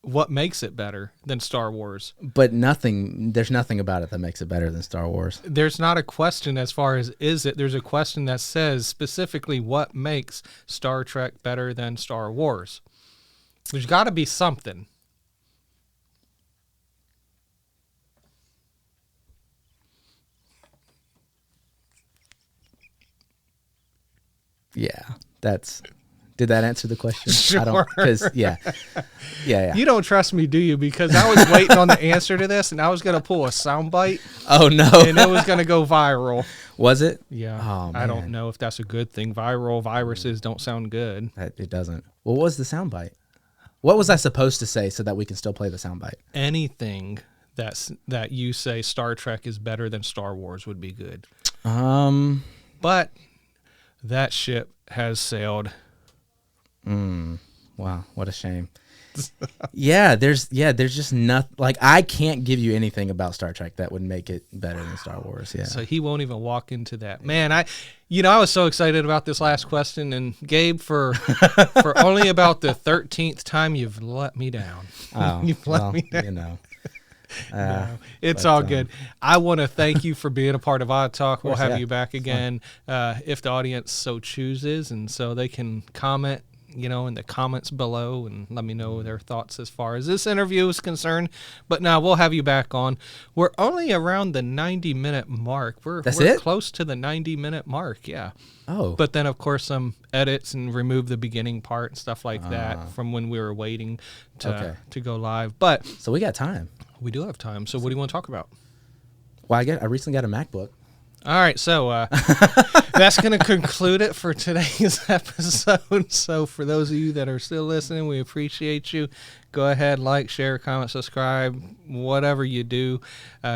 what makes it better than Star Wars. But there's nothing about it that makes it better than Star Wars. There's not a question as far as is it. There's a question that says specifically what makes Star Trek better than Star Wars. There's got to be something. Yeah, did that answer the question? Sure. I don't, because yeah. You don't trust me, do you? Because I was waiting on the answer to this, and I was going to pull a soundbite. Oh, no. And it was going to go viral. Was it? Yeah. Oh, man. I don't know if that's a good thing. Viruses don't sound good. It doesn't. Well, what was the soundbite? What was I supposed to say so that we can still play the soundbite? Anything that you say Star Trek is better than Star Wars would be good. But that ship has sailed. Wow, what a shame. Yeah, there's just nothing. Like, I can't give you anything about Star Trek that would make it better than Star Wars. Yeah. So he won't even walk into that. Man, I was so excited about this last question, and Gabe, for only about the 13th time, you've let me down. Oh, you've let me down. No, it's all good. I want to thank you for being a part of Odd Talk. We'll have you back It's again if the audience so chooses, and so they can comment, in the comments below and let me know their thoughts as far as this interview is concerned. But now we'll have you back on. We're only around the 90-minute mark. We're close to the 90-minute mark, yeah. Oh. But then, of course, some edits and remove the beginning part and stuff like that from when we were waiting to go live. But so we got time. We do have time. So what do you want to talk about? Well, I recently got a MacBook. All right, so that's going to conclude it for today's episode. So for those of you that are still listening, we appreciate you. Go ahead, like, share, comment, subscribe, whatever you do.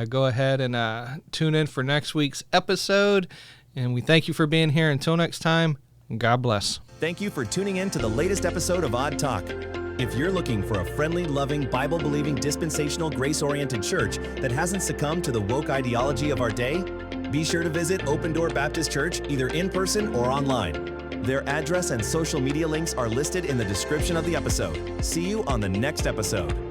Go ahead and tune in for next week's episode. And we thank you for being here. Until next time, God bless. Thank you for tuning in to the latest episode of Odd Talk. If you're looking for a friendly, loving, Bible-believing, dispensational, grace-oriented church that hasn't succumbed to the woke ideology of our day, be sure to visit Open Door Baptist Church either in person or online. Their address and social media links are listed in the description of the episode. See you on the next episode.